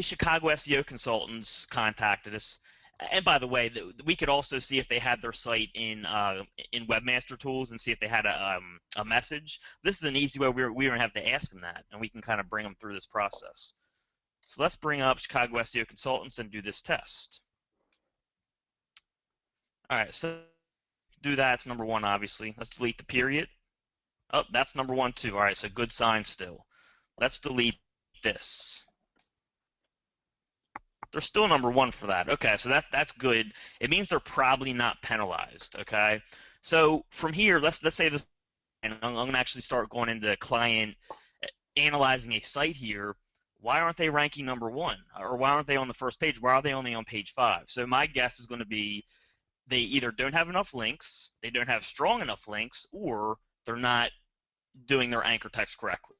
Speaker 9: Chicago SEO consultants contacted us, and by the way, we could also see if they had their site in Webmaster Tools and see if they had a message. This is an easy way we don't have to ask them that, and we can kind of bring them through this process. So let's bring up Chicago SEO consultants and do this test. All right, so do that. It's number 1, obviously. Let's delete the period. Oh, that's number 1 too. All right, so good sign still. Let's delete this. They're still number 1 for that. Okay, so that's good. It means they're probably not penalized. Okay, so from here, let's say this, and I'm going to actually start going into client analyzing a site here. Why aren't they ranking number 1, or why aren't they on the first page? Why are they only on page 5? So my guess is going to be they either don't have enough links, they don't have strong enough links, or they're not doing their anchor text correctly.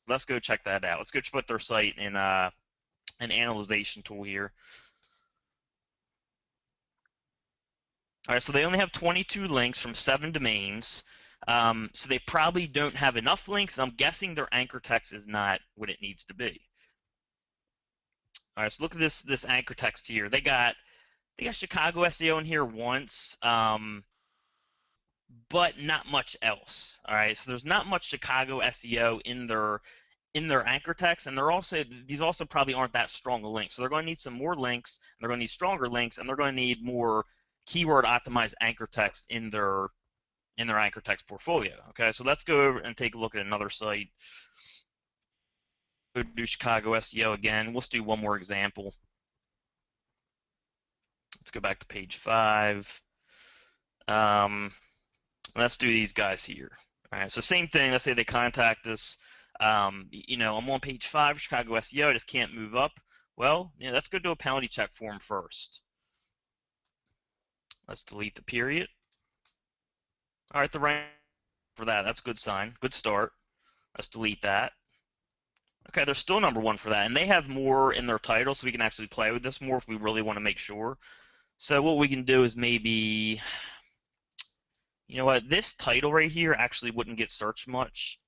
Speaker 9: Let's go check that out. Let's go put their site in an analyzation tool here. All right, so they only have 22 links from 7 domains. So they probably don't have enough links, and I'm guessing their anchor text is not what it needs to be. All right, so look at this anchor text here. They got Chicago SEO in here once, but not much else. All right, so there's not much Chicago SEO in their anchor text, and these also probably aren't that strong a link. So they're going to need some more links, and they're going to need stronger links, and they're going to need more keyword optimized anchor text in their anchor text portfolio. Okay, so let's go over and take a look at another site. Go do Chicago SEO again. Let's do one more example. Let's go back to page 5. Let's do these guys here. All right, so same thing. Let's say they contact us. I'm on page 5, Chicago SEO. I just can't move up. Well, let's go do a penalty check form first. Let's delete the period. All right, the rank for that. That's a good sign. Good start. Let's delete that. Okay, they're still number 1 for that, and they have more in their title, so we can actually play with this more if we really want to make sure. So what we can do is maybe, you know what, this title right here actually wouldn't get searched much.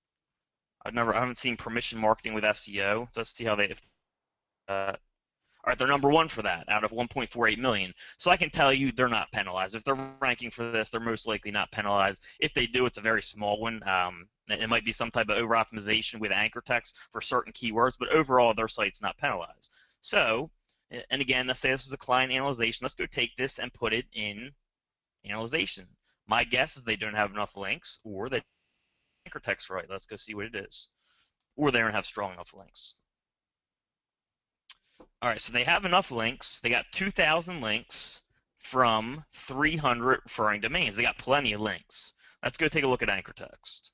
Speaker 9: I haven't seen permission marketing with SEO. So let's see how they. All right, they're number 1 for that out of 1.48 million. So I can tell you they're not penalized. If they're ranking for this, they're most likely not penalized. If they do, it's a very small one. It might be some type of over-optimization with anchor text for certain keywords, but overall their site's not penalized. So, and again, let's say this was a client analyzation. Let's go take this and put it in analyzation. My guess is they don't have enough links, or they anchor text right. Let's go see what it is. Or they don't have strong enough links. All right, so they have enough links. They got 2,000 links from 300 referring domains. They got plenty of links. Let's go take a look at anchor text.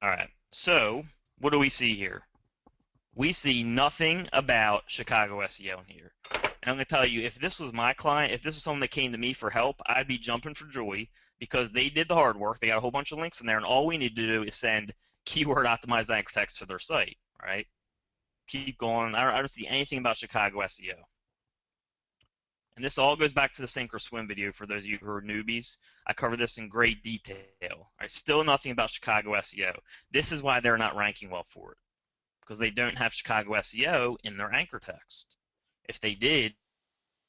Speaker 9: All right, so what do we see here? We see nothing about Chicago SEO in here. And I'm going to tell you, if this was my client, if this was someone that came to me for help, I'd be jumping for joy because they did the hard work. They got a whole bunch of links in there, and all we need to do is send keyword optimized anchor text to their site, right? Keep going. I don't see anything about Chicago SEO. And this all goes back to the sink or swim video for those of you who are newbies. I cover this in great detail. All right, still nothing about Chicago SEO. This is why they're not ranking well for it, because they don't have Chicago SEO in their anchor text. If they did,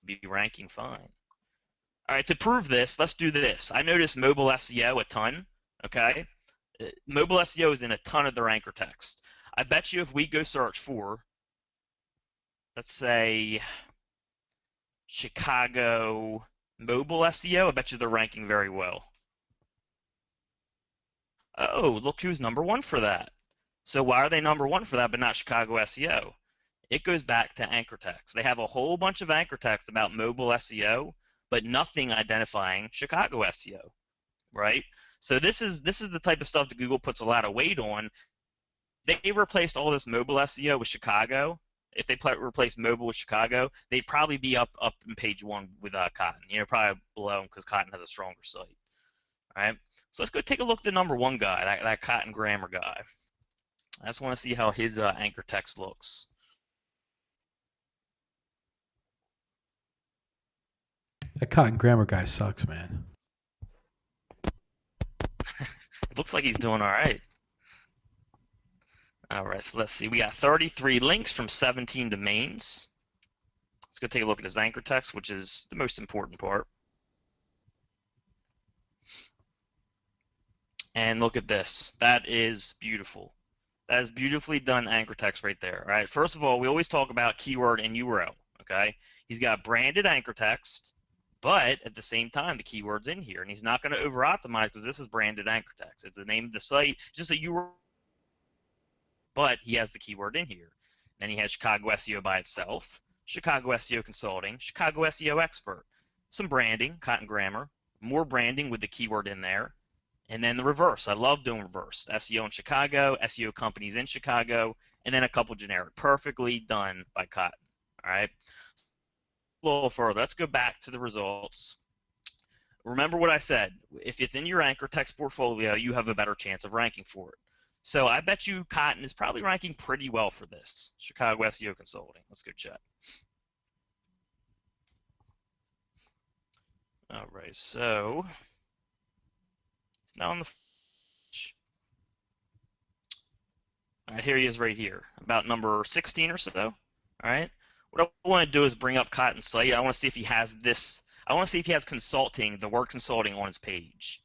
Speaker 9: be ranking fine. All right, to prove this, let's do this. I noticed mobile SEO a ton, okay? Mobile SEO is in a ton of their anchor text. I bet you if we go search for, let's say, Chicago mobile SEO, I bet you they're ranking very well. Oh, look who's number 1 for that. So why are they number 1 for that but not Chicago SEO? It goes back to anchor text. They have a whole bunch of anchor text about mobile SEO, but nothing identifying Chicago SEO, right? So this is the type of stuff that Google puts a lot of weight on. They replaced all this mobile SEO with Chicago. If they replace mobile with Chicago, they'd probably be up in page 1 with Cotton. Probably below them because Cotton has a stronger site. All right. So let's go take a look at the number 1 guy, that Cotton Grammar guy. I just want to see how his anchor text looks.
Speaker 1: That Cotton Grammar guy sucks, man.
Speaker 9: It looks like he's doing all right. All right, so let's see. We got 33 links from 17 domains. Let's go take a look at his anchor text, which is the most important part. And look at this. That is beautiful. That is beautifully done anchor text right there. All right, first of all, we always talk about keyword and URL, okay? He's got branded anchor text, but at the same time, the keyword's in here, and he's not going to over-optimize because this is branded anchor text. It's the name of the site. It's just a URL, but he has the keyword in here. Then he has Chicago SEO by itself, Chicago SEO Consulting, Chicago SEO Expert, some branding, Cotton Grammar, more branding with the keyword in there, and then the reverse. I love doing reverse. SEO in Chicago, SEO companies in Chicago, and then a couple generic. Perfectly done by Cotton. All right. A little further. Let's go back to the results. Remember what I said. If it's in your anchor text portfolio, you have a better chance of ranking for it. So I bet you Cotton is probably ranking pretty well for this. Chicago SEO Consulting. Let's go check. All right, so it's now on the. All right, here he is right here, about number 16 or so. All right. What I want to do is bring up Cotton's site. I want to see if he has this. I want to see if he has consulting, the word consulting, on his page.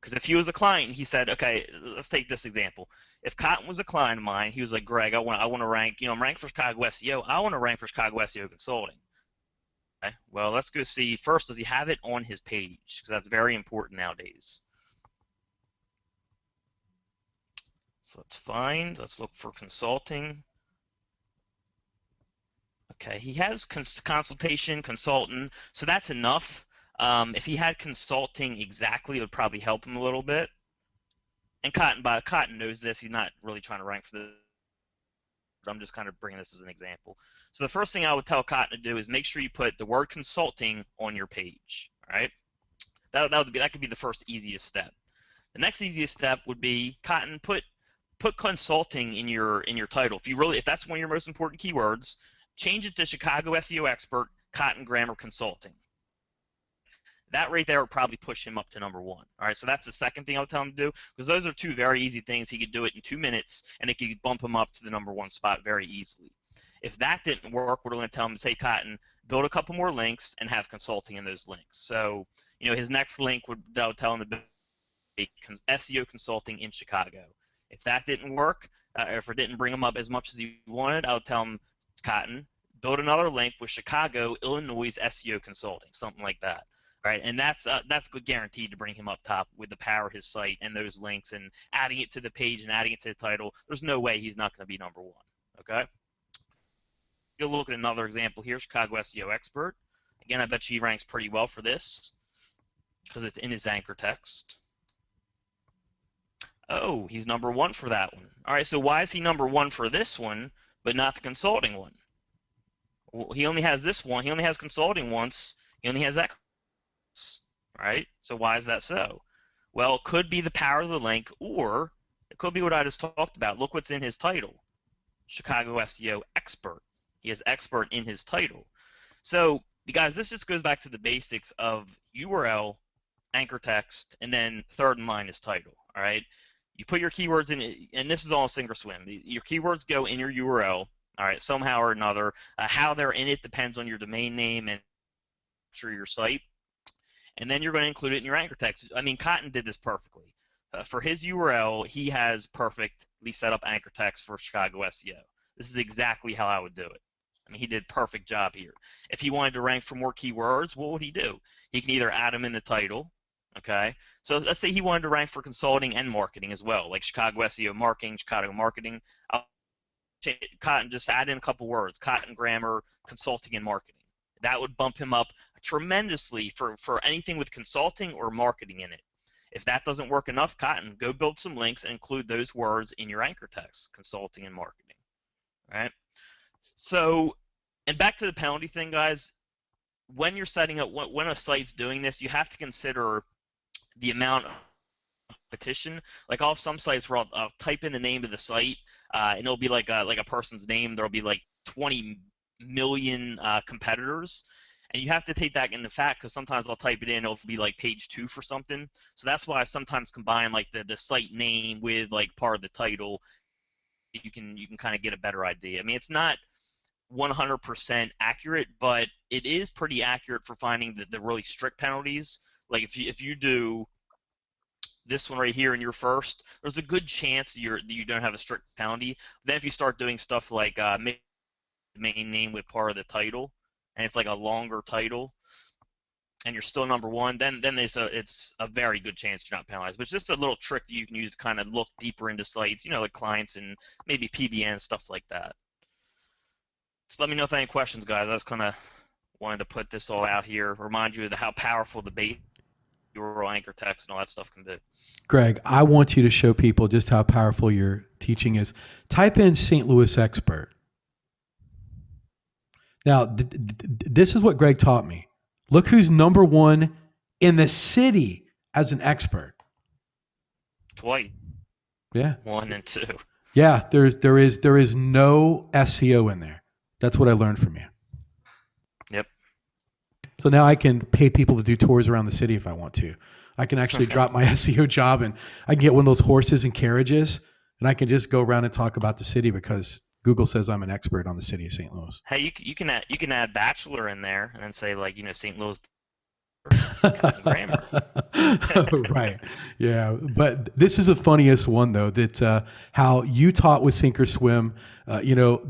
Speaker 9: Because if he was a client, he said, okay, let's take this example. If Cotton was a client of mine, he was like, Greg, I want to rank, I'm ranked for Chicago SEO. I want to rank for Chicago SEO Consulting. Okay, well, let's go see first, does he have it on his page? Because that's very important nowadays. So let's look for consulting. Okay, he has consultation, consultant, so that's enough. If he had consulting exactly, it would probably help him a little bit. And Cotton knows this. He's not really trying to rank for this. I'm just kind of bringing this as an example. So the first thing I would tell Cotton to do is make sure you put the word consulting on your page. All right, that could be the first easiest step. The next easiest step would be Cotton, put consulting in your title. If that's one of your most important keywords, change it to Chicago SEO Expert Cotton Grammar Consulting. That right there would probably push him up to number 1. All right, so that's the second thing I would tell him to do, because those are two very easy things. He could do it in 2 minutes, and it could bump him up to the number 1 spot very easily. If that didn't work, we're going to tell him to say, Cotton, build a couple more links and have consulting in those links. So, his next link that would tell him to be SEO Consulting in Chicago. If that didn't work, or if it didn't bring him up as much as he wanted, I would tell him, Cotton, build another link with Chicago, Illinois SEO Consulting, something like that. Right, and that's guaranteed to bring him up top with the power of his site and those links and adding it to the page and adding it to the title. There's no way he's not going to be number 1. Okay. You'll look at another example here, Chicago SEO Expert. Again, I bet you he ranks pretty well for this because it's in his anchor text. Oh, he's number 1 for that one. All right, so why is he number 1 for this one but not the consulting one? Well, he only has this one. He only has consulting once. He only has that. Right? So why is that so? Well, it could be the power of the link, or it could be what I just talked about. Look what's in his title, Chicago SEO Expert. He has expert in his title. So, guys, this just goes back to the basics of URL, anchor text, and then third in line is title. All right? You put your keywords in, and this is all sink or swim. Your keywords go in your URL, all right, somehow or another. How they're in it depends on your domain name and your site. And then you're going to include it in your anchor text. I mean, Cotton did this perfectly. For his URL, he has perfectly set up anchor text for Chicago SEO. This is exactly how I would do it. I mean, he did a perfect job here. If he wanted to rank for more keywords, what would he do? He can either add them in the title, okay? So let's say he wanted to rank for consulting and marketing as well, like Chicago SEO Marketing, Chicago Marketing. Cotton, just add in a couple words, Cotton Grammar, Consulting, and Marketing. That would bump him up tremendously for anything with consulting or marketing in it. If that doesn't work enough, Cotton, go build some links and include those words in your anchor text, consulting and marketing. All right? So, and back to the penalty thing, guys, when you're setting up, when a site's doing this, you have to consider the amount of competition. Like I'll have some sites where I'll type in the name of the site, and it'll be like a person's name. There'll be like 20 million competitors, and you have to take that into fact because sometimes I'll type it in, it'll be like page 2 for something. So that's why I sometimes combine like the site name with like part of the title. You can kind of get a better idea. I mean, it's not 100% accurate, but it is pretty accurate for finding the really strict penalties. Like if you do this one right here in your first, there's a good chance you don't have a strict penalty. Then if you start doing stuff like main name with part of the title, and it's like a longer title, and you're still number 1, then it's a very good chance you're not penalized. But it's just a little trick that you can use to kind of look deeper into sites, like clients and maybe PBN, stuff like that. So let me know if any questions, guys. I just kind of wanted to put this all out here, remind you of how powerful the base URL anchor text and all that stuff can be.
Speaker 1: Greg, I want you to show people just how powerful your teaching is. Type in St. Louis Expert. Now, this is what Greg taught me. Look who's number 1 in the city as an expert.
Speaker 9: Twice.
Speaker 1: Yeah.
Speaker 9: 1 and 2.
Speaker 1: Yeah, there is no SEO in there. That's what I learned from you.
Speaker 9: Yep.
Speaker 1: So now I can pay people to do tours around the city if I want to. I can actually drop my SEO job and I can get one of those horses and carriages and I can just go around and talk about the city because Google says I'm an expert on the city of St. Louis.
Speaker 9: Hey, you can add bachelor in there and then say like St. Louis grammar.
Speaker 1: Right. Yeah. But this is the funniest one though, that how you taught with Sinkerswim,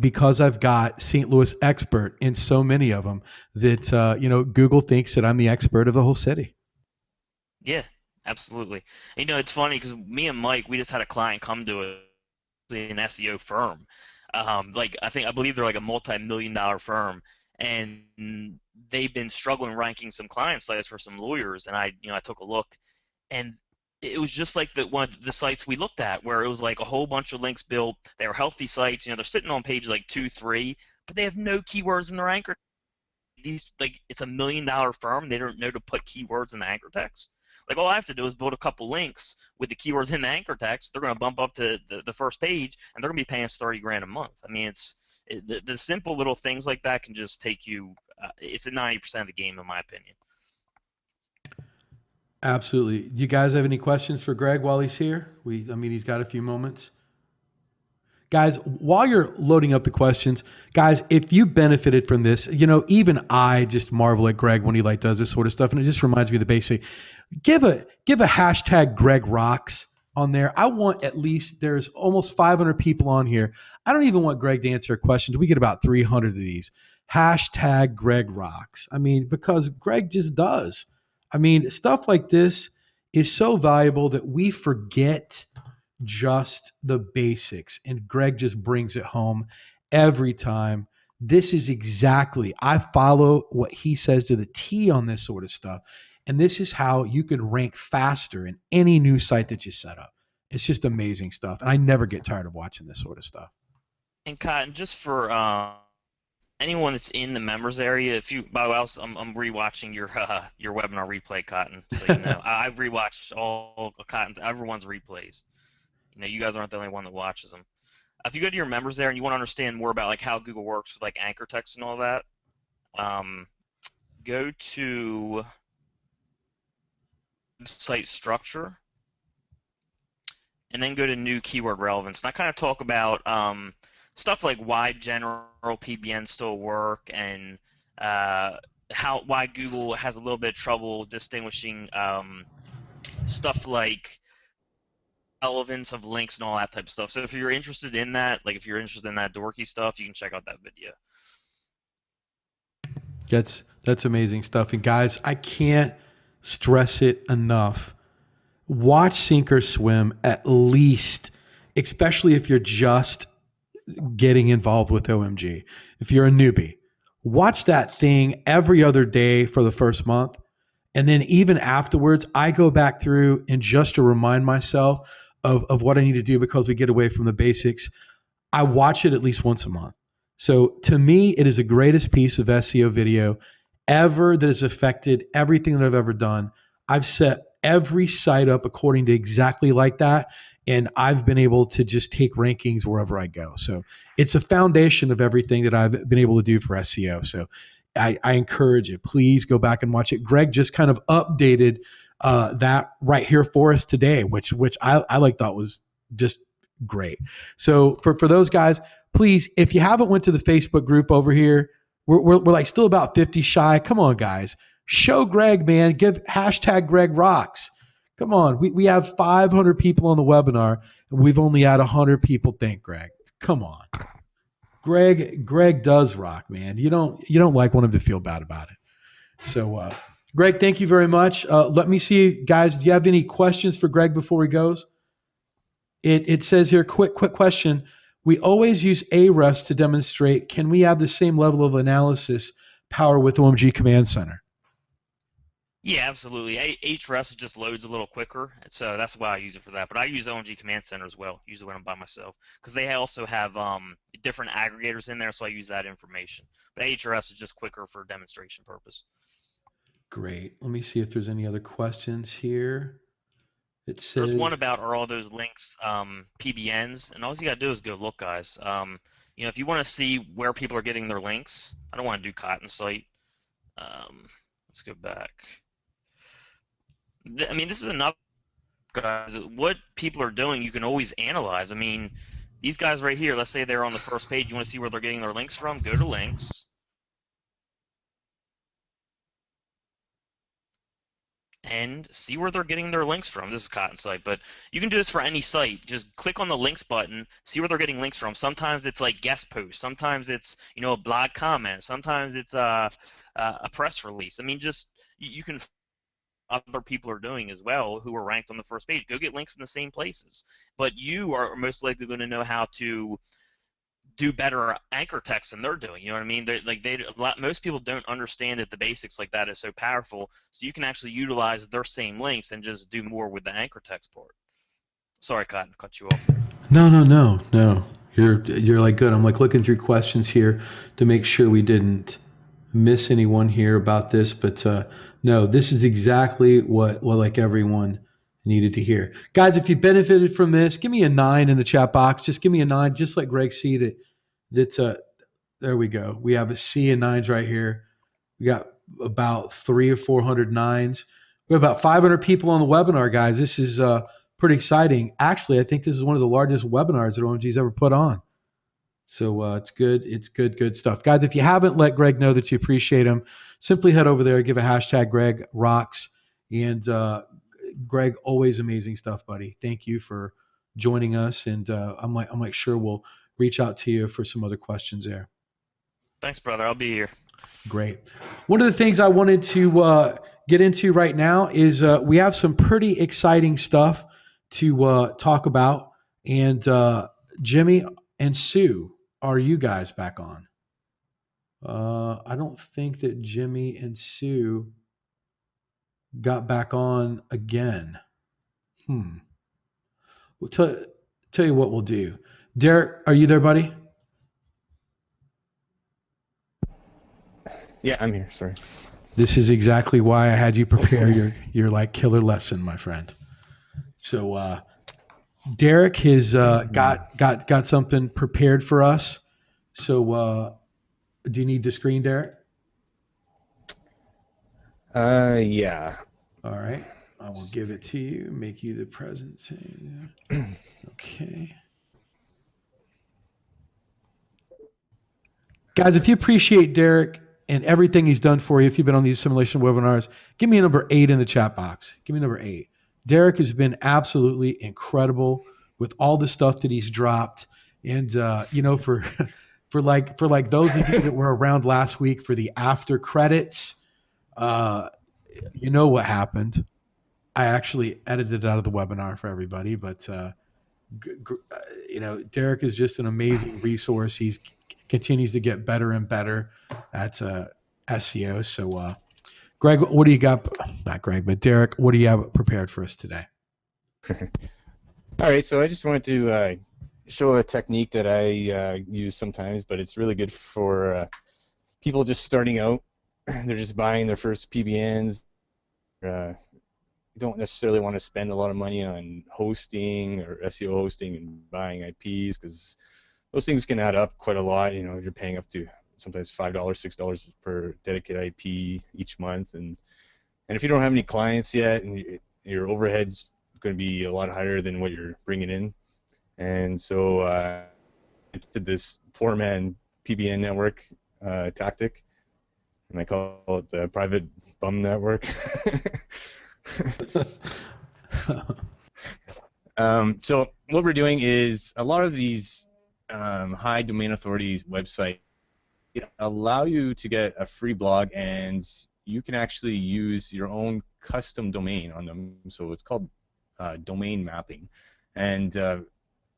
Speaker 1: because I've got St. Louis expert in so many of them that, Google thinks that I'm the expert of the whole city.
Speaker 9: Yeah, absolutely. It's funny because me and Mike, we just had a client come to us, an SEO firm. I believe they're like a multi-million-dollar firm, and they've been struggling ranking some client sites for some lawyers. And I took a look, and it was just like one of the sites we looked at, where it was like a whole bunch of links built. They were healthy sites. They're sitting on pages like 2, 3, but they have no keywords in their anchor. It's a $1 million firm. They don't know to put keywords in the anchor text. Like all I have to do is build a couple links with the keywords in the anchor text. They're going to bump up to the first page, and they're going to be paying us $30,000 a month. I mean, the simple little things like that can just take you. It's a 90% of the game, in my opinion.
Speaker 1: Absolutely. Do you guys have any questions for Greg while he's here? He's got a few moments. Guys, while you're loading up the questions, guys, if you benefited from this, even I just marvel at Greg when he does this sort of stuff, and it just reminds me of the basic. Give a hashtag Greg Rocks on there. I want at least, there's almost 500 people on here. I don't even want Greg to answer a question. We get about 300 of these. Hashtag Greg Rocks. Because Greg just does. Stuff like this is so valuable that we forget just the basics, and Greg just brings it home every time. This is exactly, I follow what he says to the T on this sort of stuff, and this is how you can rank faster in any new site that you set up. It's just amazing stuff, and I never get tired of watching this sort of stuff.
Speaker 9: And Cotton, just for anyone that's in the members area, by the way, I'm rewatching your webinar replay, Cotton. So I've rewatched all of Cotton's everyone's replays. You guys aren't the only one that watches them. If you go to your members there and you want to understand more about how Google works with anchor text and all that, go to site structure and then go to new keyword relevance. And I kind of talk about stuff like why general PBNs still work and why Google has a little bit of trouble distinguishing stuff like relevance of links and all that type of stuff. So if you're interested in that, if you're interested in that dorky stuff, you can check out that video.
Speaker 1: That's amazing stuff. And guys, I can't stress it enough. Watch Sinkerswim at least, especially if you're just getting involved with OMG. If you're a newbie, watch that thing every other day for the first month. And then even afterwards, I go back through and just to remind myself of what I need to do because we get away from the basics. I watch it at least once a month. So to me, it is the greatest piece of SEO video ever that has affected everything that I've ever done. I've set every site up according to exactly like that. And I've been able to just take rankings wherever I go. So it's a foundation of everything that I've been able to do for SEO. So I encourage you, please go back and watch it. Greg just kind of updated that right here for us today, which I thought was just great. So for those guys, please, if you haven't went to the Facebook group over here, we're still about 50 shy. Come on, guys. Show Greg, man. Give hashtag Greg Rocks. Come on. We have 500 people on the webinar, and we've only had 100 people thank Greg. Come on. Greg does rock, man. You don't want him to feel bad about it. So, Greg, thank you very much. Let me see, guys. Do you have any questions for Greg before he goes? It says here, quick question. We always use Ahrefs to demonstrate. Can we have the same level of analysis power with OMG Command Center?
Speaker 9: Yeah, absolutely. Ahrefs just loads a little quicker, so that's why I use it for that. But I use OMG Command Center as well, usually when I'm by myself, because they also have different aggregators in there, so I use that information. But Ahrefs is just quicker for demonstration purpose.
Speaker 1: Great. Let me see if there's any other questions here. It
Speaker 9: There's one
Speaker 1: says,
Speaker 9: about are all those links PBNs, and all you gotta do is go look, guys. If you want to see where people are getting their links, I don't want to do Cotton Site. Let's go back. I mean, this is another, guys. What people are doing, you can always analyze. I mean, these guys right here, let's say they're on the first page. You want to see where they're getting their links from? Go to links. And see where they're getting their links from. This is Cotton Site, but you can do this for any site. Just click on the links button, see where they're getting links from. Sometimes it's like guest posts, sometimes it's a blog comment, sometimes it's a press release. I mean, just you can other people are doing as well who are ranked on the first page. Go get links in the same places, but you are most likely going to know how to do better anchor text than they're doing. You know what I mean? Most people don't understand that the basics like that is so powerful. So you can actually utilize their same links and just do more with the anchor text part. Sorry, Cotton, cut you off.
Speaker 1: no. You're like good. I'm like looking through questions here to make sure we didn't miss anyone here about this, but no, this is exactly what like everyone needed to hear. Guys, if you benefited from this, give me a 9 in the chat box. Just give me a 9, just like Greg C. There we go. We have a C and 9s right here. We got about 300 or 400 9s. We have about 500 people on the webinar, guys. This is pretty exciting. Actually, I think this is one of the largest webinars that OMG's ever put on. So it's good. It's good stuff. Guys, if you haven't let Greg know that you appreciate him, simply head over there, give a hashtag Greg Rocks. And Greg, always amazing stuff, buddy. Thank you for joining us. And I'm like sure we'll reach out to you for some other questions there.
Speaker 9: Thanks, brother. I'll be here.
Speaker 1: Great. One of the things I wanted to get into right now is we have some pretty exciting stuff to talk about. And Jimmy and Sue, are you guys back on? I don't think that Jimmy and Sue got back on again. We'll tell you what we'll do. Derek, are you there, buddy?
Speaker 4: Yeah, I'm here. Sorry.
Speaker 1: This is exactly why I had you prepare your like killer lesson, my friend. So Derek has got something prepared for us. So do you need the screen, Derek?
Speaker 4: Yeah.
Speaker 1: All right. I will give it to you. Make you the present. Okay. Guys, if you appreciate Derek and everything he's done for you, if you've been on these simulation webinars, give me a number 8 in the chat box. Give me number 8. Derek has been absolutely incredible with all the stuff that he's dropped. And for like those of you that were around last week for the after credits, you know what happened. I actually edited it out of the webinar for everybody, but Derek is just an amazing resource. He continues to get better and better at SEO. So, Greg, what do you got? Not Greg, but Derek, what do you have prepared for us today?
Speaker 4: All right, so I just wanted to show a technique that I use sometimes, but it's really good for people just starting out. They're just buying their first PBNs. Don't necessarily want to spend a lot of money on hosting or SEO hosting and buying IPs because those things can add up quite a lot. You're paying up to sometimes $5, $6 per dedicated IP each month, and if you don't have any clients yet, and your overhead's going to be a lot higher than what you're bringing in, and so I did this poor man PBN network tactic, and I call it the private bum network. So what we're doing is a lot of these high domain authority websites allow you to get a free blog, and you can actually use your own custom domain on them. So it's called domain mapping, and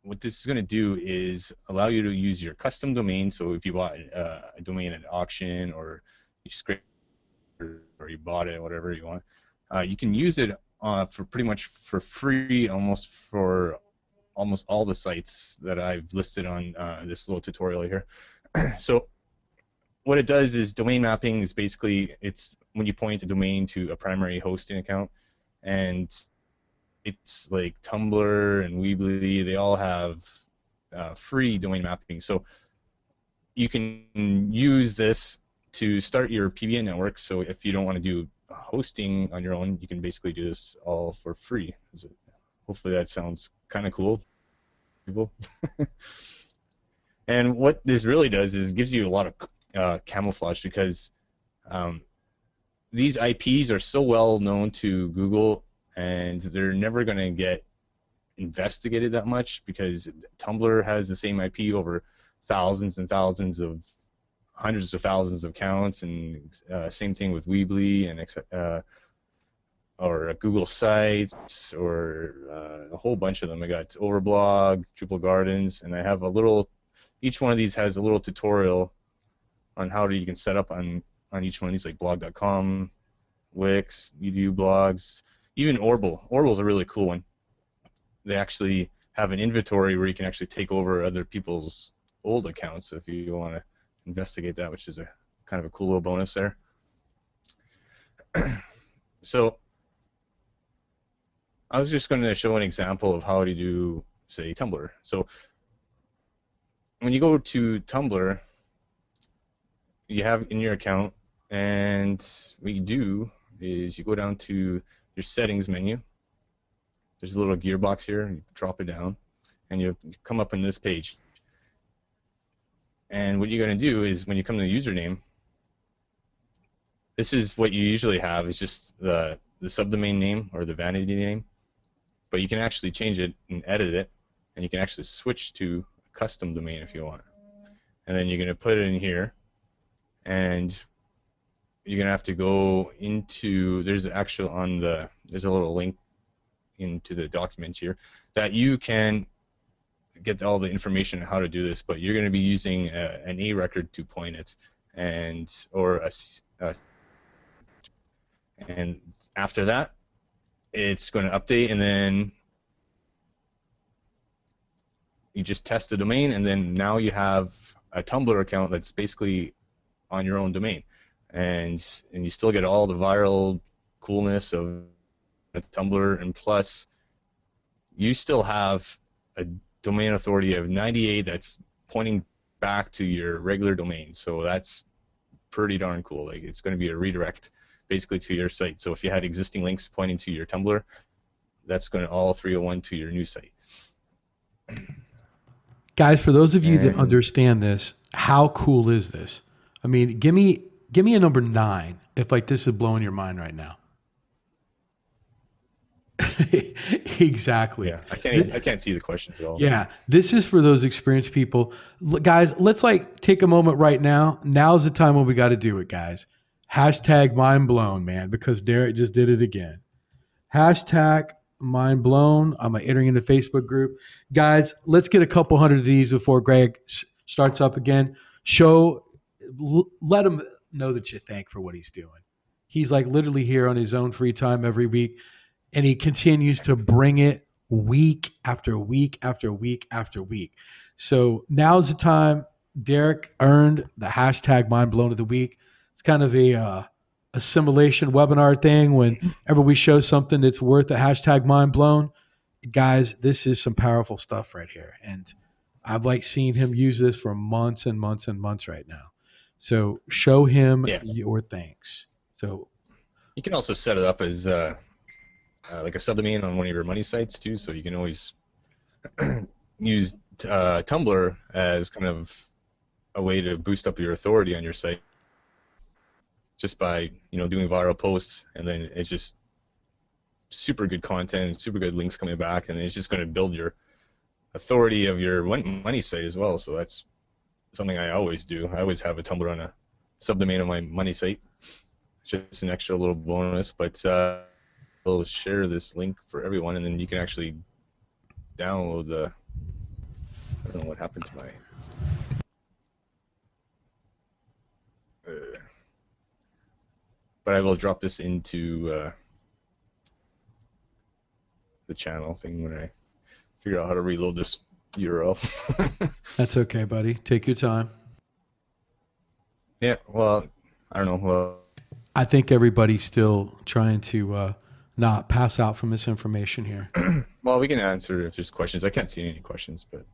Speaker 4: what this is going to do is allow you to use your custom domain. So if you bought a domain at auction, or you scraped or you bought it, whatever you want, you can use it for pretty much for free, for almost all the sites that I've listed on this little tutorial here. So what it does is domain mapping is basically it's when you point a domain to a primary hosting account, and It's like Tumblr and Weebly, they all have free domain mapping. So you can use this to start your PBN network. So if you don't want to do hosting on your own, you can basically do this all for free. Hopefully that sounds kind of cool, people. And what this really does is gives you a lot of camouflage, because these IPs are so well known to Google, and they're never going to get investigated that much, because Tumblr has the same IP over thousands and thousands of hundreds of thousands of accounts, and same thing with Weebly and or Google Sites, or a whole bunch of them. I got Overblog, Drupal Gardens, and I have a little. Each one of these has a little tutorial on how you can set up on each one of these, like blog.com, Wix, Edu blogs, even Orbital. Orbital's a really cool one. They actually have an inventory where you can actually take over other people's old accounts if you want to investigate that, which is a kind of a cool little bonus there. So I was just going to show an example of how to do, say, Tumblr. So when you go to Tumblr, you have in your account, and what you do is you go down to your settings menu. There's a little gearbox here, you drop it down, and you come up on this page. And what you're going to do is, when you come to the username, this is what you usually have, is just the subdomain name or the vanity name, but you can actually change it and edit it, and you can actually switch to a custom domain if you want. And then you're going to put it in here, and you're going to have to go into, there's a little link into the document here that you can get all the information on how to do this, but you're going to be using an A record to point it, and after that it's going to update, and then you just test the domain, and then now you have a Tumblr account that's basically on your own domain, and you still get all the viral coolness of Tumblr, and plus you still have a domain authority of 98 that's pointing back to your regular domain. So that's pretty darn cool. Like, it's going to be a redirect basically to your site. So if you had existing links pointing to your Tumblr, that's going to all 301 to your new site.
Speaker 1: Guys, for those of you that understand this, how cool is this? I mean, give me a number 9 if like this is blowing your mind right now. Exactly.
Speaker 4: Yeah, I can't see the questions at all.
Speaker 1: Yeah, this is for those experienced people. Guys, let's like take a moment right now. Now's the time when we got to do it, guys. Hashtag mind blown, man, because Derek just did it again. Hashtag mind blown. I'm entering in the Facebook group. Guys, let's get a couple hundred of these before Greg starts up again. Let him know that you thank for what he's doing. He's like literally here on his own free time every week, and he continues to bring it week after week after week after week. So now's the time. Derek earned the hashtag mind blown of the week. It's kind of a assimilation webinar thing. Whenever we show something that's worth a hashtag mind blown, guys, this is some powerful stuff right here. And I've like seen him use this for months and months and months right now. So show him your thanks. So
Speaker 4: you can also set it up as like a subdomain on one of your money sites too, so you can always use Tumblr as kind of a way to boost up your authority on your site, just by doing viral posts, and then it's just super good content, super good links coming back, and it's just going to build your authority of your money site as well. So that's something I always do. I always have a Tumblr on a subdomain of my money site. It's just an extra little bonus, but we'll share this link for everyone, and then you can actually download the. I don't know what happened to my. But I will drop this into the channel thing when I figure out how to reload this URL.
Speaker 1: That's okay, buddy. Take your time.
Speaker 4: Yeah, well, I don't know. Well,
Speaker 1: I think everybody's still trying to not pass out from misinformation here.
Speaker 4: Well, we can answer if there's questions. I can't see any questions, but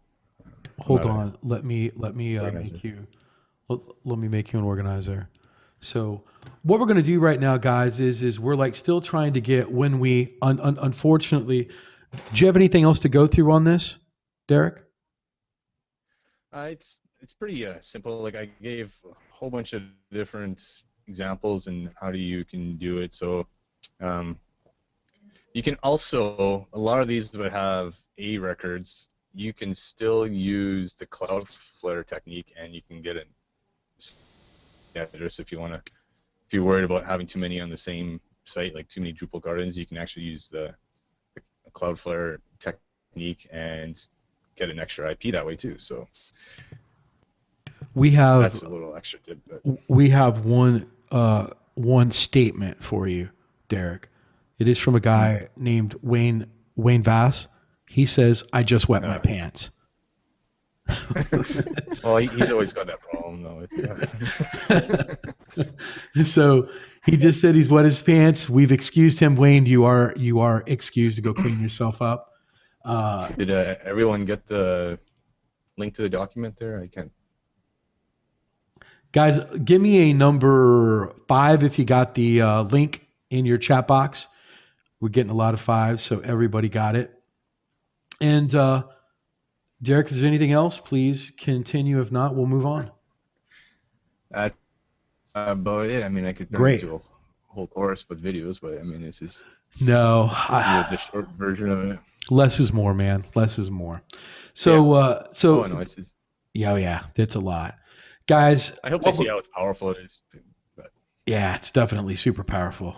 Speaker 1: Hold on. Let me
Speaker 4: organizer.
Speaker 1: let me make you an organizer. So what we're going to do right now, guys, is we're like still trying to get when we unfortunately. Do you have anything else to go through on this, Derek?
Speaker 4: It's pretty simple. Like I gave a whole bunch of different examples and you can do it. So you can also, a lot of these that have A records, you can still use the Cloudflare technique, and you can get an address if you want to. If you're worried about having too many on the same site, like too many Drupal gardens, you can actually use the Cloudflare technique and get an extra IP that way too. So that's a little extra tip. But
Speaker 1: We have one statement for you, Derek. It is from a guy named Wayne Vass. He says, "I just wet my pants."
Speaker 4: Well, he's always got that problem though.
Speaker 1: So he just said he's wet his pants. We've excused him. Wayne, you are excused to go clean yourself up.
Speaker 4: Did everyone get the link to the document there? I can't.
Speaker 1: Guys, give me a number 5 if you got the link in your chat box. We're getting a lot of 5s, so everybody got it. And Derek, if there's anything else, please continue. If not, we'll move on.
Speaker 4: But yeah, I mean, I could turn into a whole course with videos, but I mean, this is the short version of it.
Speaker 1: Less is more, man. Less is more. So, yeah, it's a lot, guys.
Speaker 4: I hope they see how powerful it is. But.
Speaker 1: Yeah, it's definitely super powerful.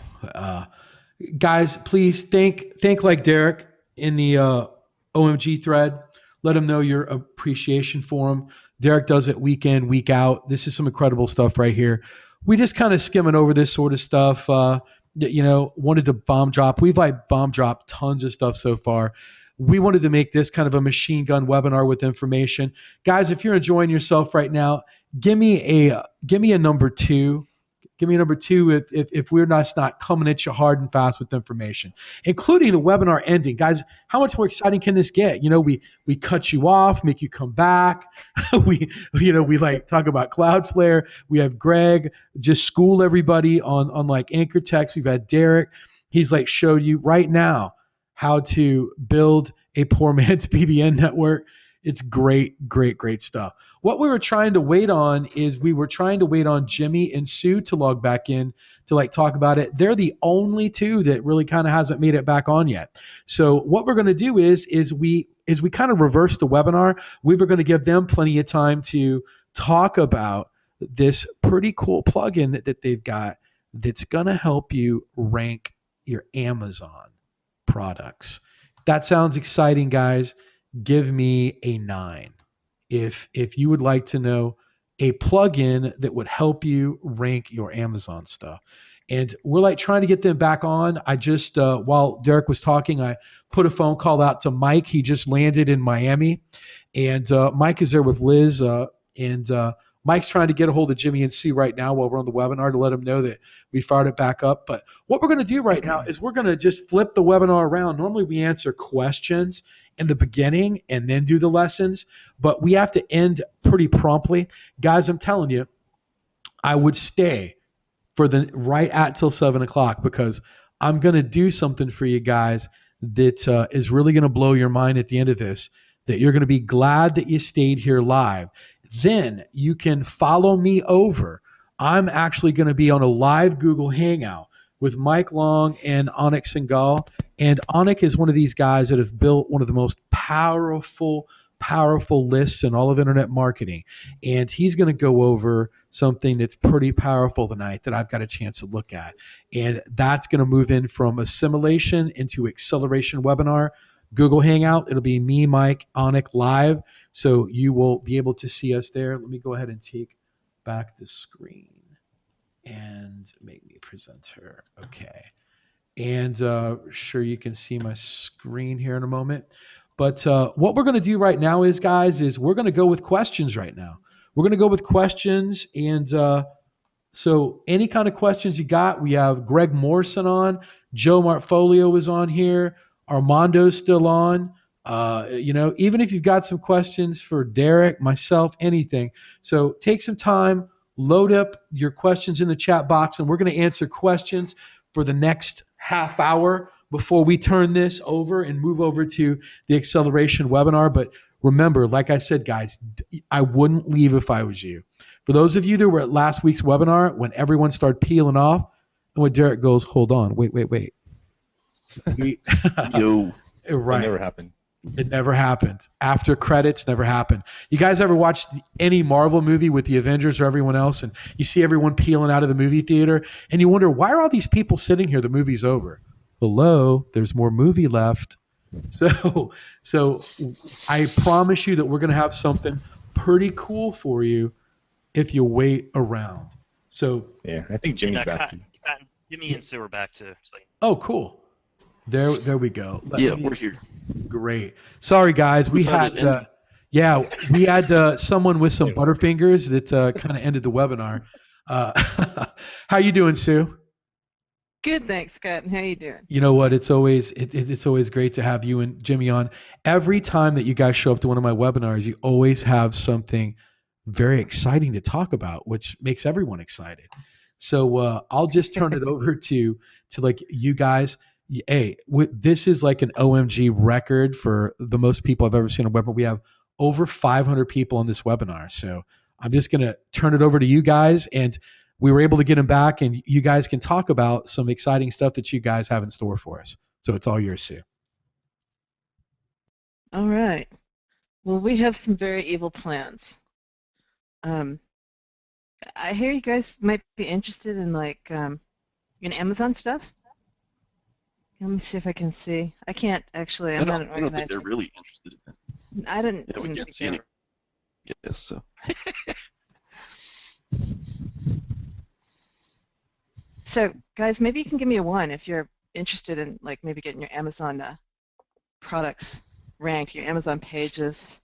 Speaker 1: Guys, please think like Derek in the OMG thread. Let him know your appreciation for him. Derek does it week in, week out. This is some incredible stuff right here. We just kind of skimming over this sort of stuff. Wanted to bomb drop. We've bomb dropped tons of stuff so far. We wanted to make this kind of a machine gun webinar with information. Guys, if you're enjoying yourself right now, give me a number 2. Give me a number 2 if we're not coming at you hard and fast with information, including the webinar ending. Guys, how much more exciting can this get? We cut you off, make you come back. we talk about Cloudflare. We have Greg just school everybody on anchor text. We've had Derek. He's showed you right now how to build a poor man's BBN network. It's great stuff. What we were trying to wait on is Jimmy and Sue to log back in to talk about it. They're the only 2 that really kind of hasn't made it back on yet. So what we're going to do is we kind of reverse the webinar. We were going to give them plenty of time to talk about this pretty cool plugin that they've got that's going to help you rank your Amazon products. That sounds exciting, guys. Give me a 9 if you would like to know a plugin that would help you rank your Amazon stuff. And we're trying to get them back on. I just while Derek was talking, I put a phone call out to Mike. He just landed in Miami, and Mike is there with Liz, and Mike's trying to get a hold of Jimmy and Sue right now while we're on the webinar to let them know that we fired it back up. But what we're going to do right now is we're going to just flip the webinar around. Normally we answer questions in the beginning and then do the lessons, but we have to end pretty promptly. Guys, I'm telling you, I would stay for the right at till 7 o'clock because I'm going to do something for you guys that is really going to blow your mind at the end of this, that you're going to be glad that you stayed here live. Then you can follow me over. I'm actually going to be on a live Google Hangout with Mike Long and Anik Singhal. And Anik is one of these guys that have built one of the most powerful lists in all of internet marketing. And he's going to go over something that's pretty powerful tonight that I've got a chance to look at. And that's going to move in from assimilation into acceleration webinar. Google Hangout. It'll be me, Mike, Anik live. So you will be able to see us there. Let me go ahead and take back the screen and make me presenter. Okay. And sure, you can see my screen here in a moment. But what we're going to do right now is, guys, we're going to go with questions right now. We're going to go with questions, and So any kind of questions you got, we have Greg Morrison on, Joe Martfolio is on here, Armando's still on. Even if you've got some questions for Derek, myself, anything. So take some time, load up your questions in the chat box, and we're going to answer questions for the next half hour before we turn this over and move over to the acceleration webinar. But remember, like I said, guys, I wouldn't leave if I was you. For those of you that were at last week's webinar, when everyone started peeling off, and when Derek goes, hold on, wait.
Speaker 3: Yo.
Speaker 1: Right.
Speaker 4: That never happened.
Speaker 1: It never happened. After credits never happened. You guys ever watched any Marvel movie with the Avengers or everyone else, and you see everyone peeling out of the movie theater, and you wonder, why are all these people sitting here? The movie's over. Hello, there's more movie left. So I promise you that we're going to have something pretty cool for you if you wait around. So
Speaker 4: yeah, I think Jimmy's back too.
Speaker 9: Jimmy and Sue are back too. So.
Speaker 1: Oh, cool. There we go.
Speaker 3: We're here.
Speaker 1: Great. Sorry, guys. We had someone with some butterfingers that kind of ended the webinar. How you doing, Sue?
Speaker 10: Good, thanks, Scott. How you doing?
Speaker 1: You know what? It's always great to have you and Jimmy on. Every time that you guys show up to one of my webinars, you always have something very exciting to talk about, which makes everyone excited. So I'll just turn it over to like you guys. Hey, this is like an OMG record for the most people I've ever seen on a webinar. We have over 500 people on this webinar. So I'm just going to turn it over to you guys, and we were able to get them back, and you guys can talk about some exciting stuff that you guys have in store for us. So it's all yours, Sue.
Speaker 10: All right. Well, we have some very evil plans. I hear you guys might be interested in in Amazon stuff. Let me see if I can see. I can't actually. I don't
Speaker 3: think they're really interested in that.
Speaker 10: I didn't.
Speaker 3: Yeah, we can't see any. Yes, so.
Speaker 10: So, guys, maybe you can give me a 1 if you're interested in maybe getting your Amazon products ranked, your Amazon pages.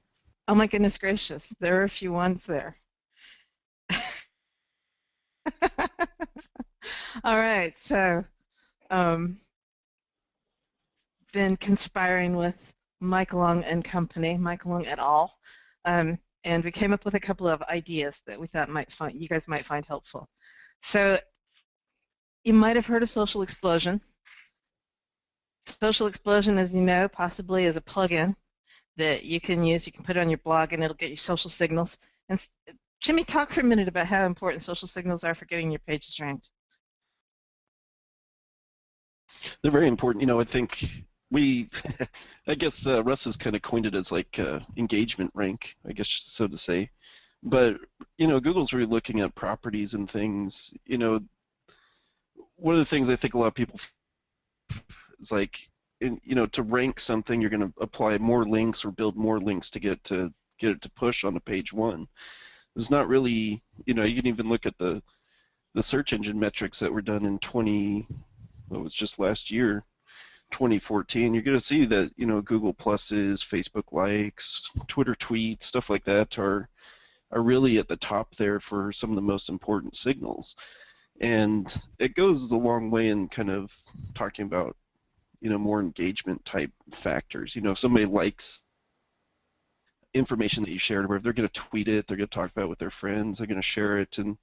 Speaker 10: Oh my goodness gracious, there are a few 1s there. All right, so been conspiring with Mike Long and company, Mike Long et al. And we came up with a couple of ideas that we thought you guys might find helpful. So you might have heard of Social Explosion. Social Explosion, as you know, possibly is a plugin that you can use. You can put it on your blog, and it'll get you social signals. And Jimmy, talk for a minute about how important social signals are for getting your pages ranked.
Speaker 3: They're very important. I think I guess Russ has kind of coined it as engagement rank, I guess so to say. But, Google's really looking at properties and things. One of the things I think a lot of people is to rank something, you're going to apply more links or build more links to get it to push on to page 1. It's not really, you can even look at the search engine metrics that were done in just last year, 2014. You're going to see that, Google Pluses, Facebook likes, Twitter tweets, stuff like that are really at the top there for some of the most important signals. And it goes a long way in kind of talking about, more engagement type factors. If somebody likes information that you shared, or if they're going to tweet it, they're going to talk about it with their friends, they're going to share it, and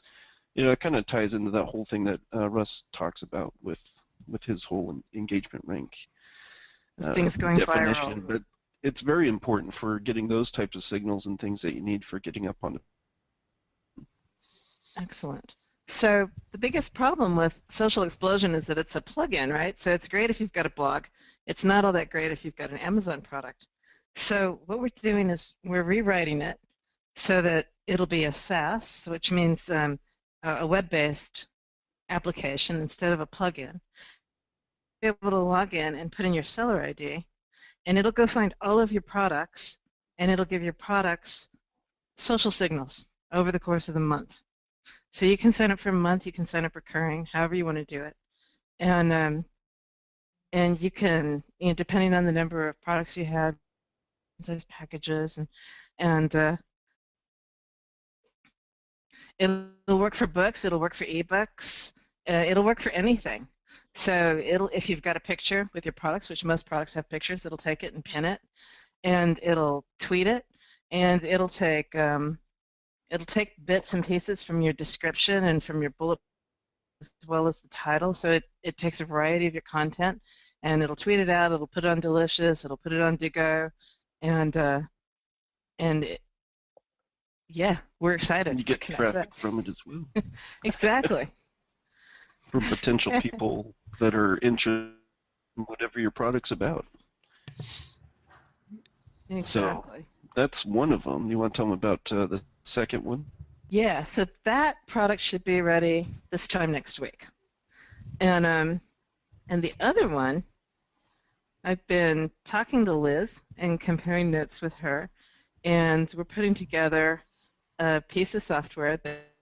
Speaker 3: it kind of ties into that whole thing that Russ talks about with his whole engagement rank
Speaker 10: things going
Speaker 3: definition.
Speaker 10: viral.
Speaker 3: But it's very important for getting those types of signals and things that you need for getting up on it.
Speaker 10: Excellent. So the biggest problem with Social Explosion is that it's a plugin, right? So it's great if you've got a blog. It's not all that great if you've got an Amazon product. So what we're doing is we're rewriting it so that it'll be a SaaS, which means a web-based application instead of a plugin. Be able to log in and put in your seller ID, and it'll go find all of your products, and it'll give your products social signals over the course of the month. So you can sign up for a month, you can sign up recurring, however you want to do it, and you can, depending on the number of products you have, size packages, and It'll work for books. It'll work for ebooks. It'll work for anything. So if you've got a picture with your products, which most products have pictures, it'll take it and pin it, and it'll tweet it, and it'll take bits and pieces from your description and from your bullet as well as the title. So it takes a variety of your content, and it'll tweet it out. It'll put it on Delicious. It'll put it on Digo, and yeah, we're excited.
Speaker 3: You get traffic from it as well.
Speaker 10: Exactly.
Speaker 3: For potential people that are interested in whatever your product's about.
Speaker 10: Exactly.
Speaker 3: So that's one of them. You want to tell them about the second one?
Speaker 10: Yeah, so that product should be ready this time next week. And the other one, I've been talking to Liz and comparing notes with her, and we're putting together a piece of software that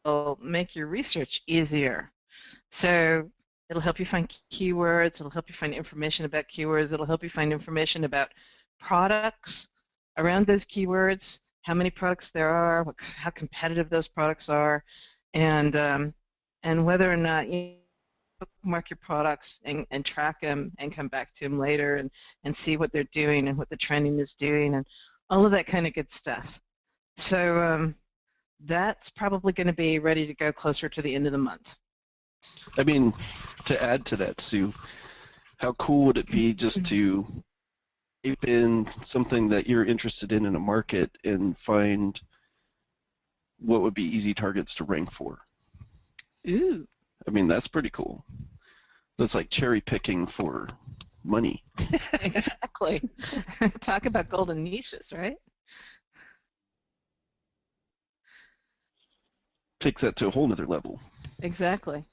Speaker 10: will make your research easier. So it'll help you find keywords, it'll help you find information about keywords, it'll help you find information about products around those keywords, how many products there are, how competitive those products are, and whether or not you bookmark your products and track them and come back to them later and see what they're doing and what the trending is doing and all of that kind of good stuff. So that's probably going to be ready to go closer to the end of the month.
Speaker 3: I mean, to add to that, Sue, how cool would it be just to type in something that you're interested in a market and find what would be easy targets to rank for?
Speaker 10: Ooh.
Speaker 3: I mean, that's pretty cool. That's like cherry picking for money.
Speaker 10: Exactly. Talk about golden niches, right?
Speaker 3: Takes that to a whole nother level.
Speaker 10: Exactly.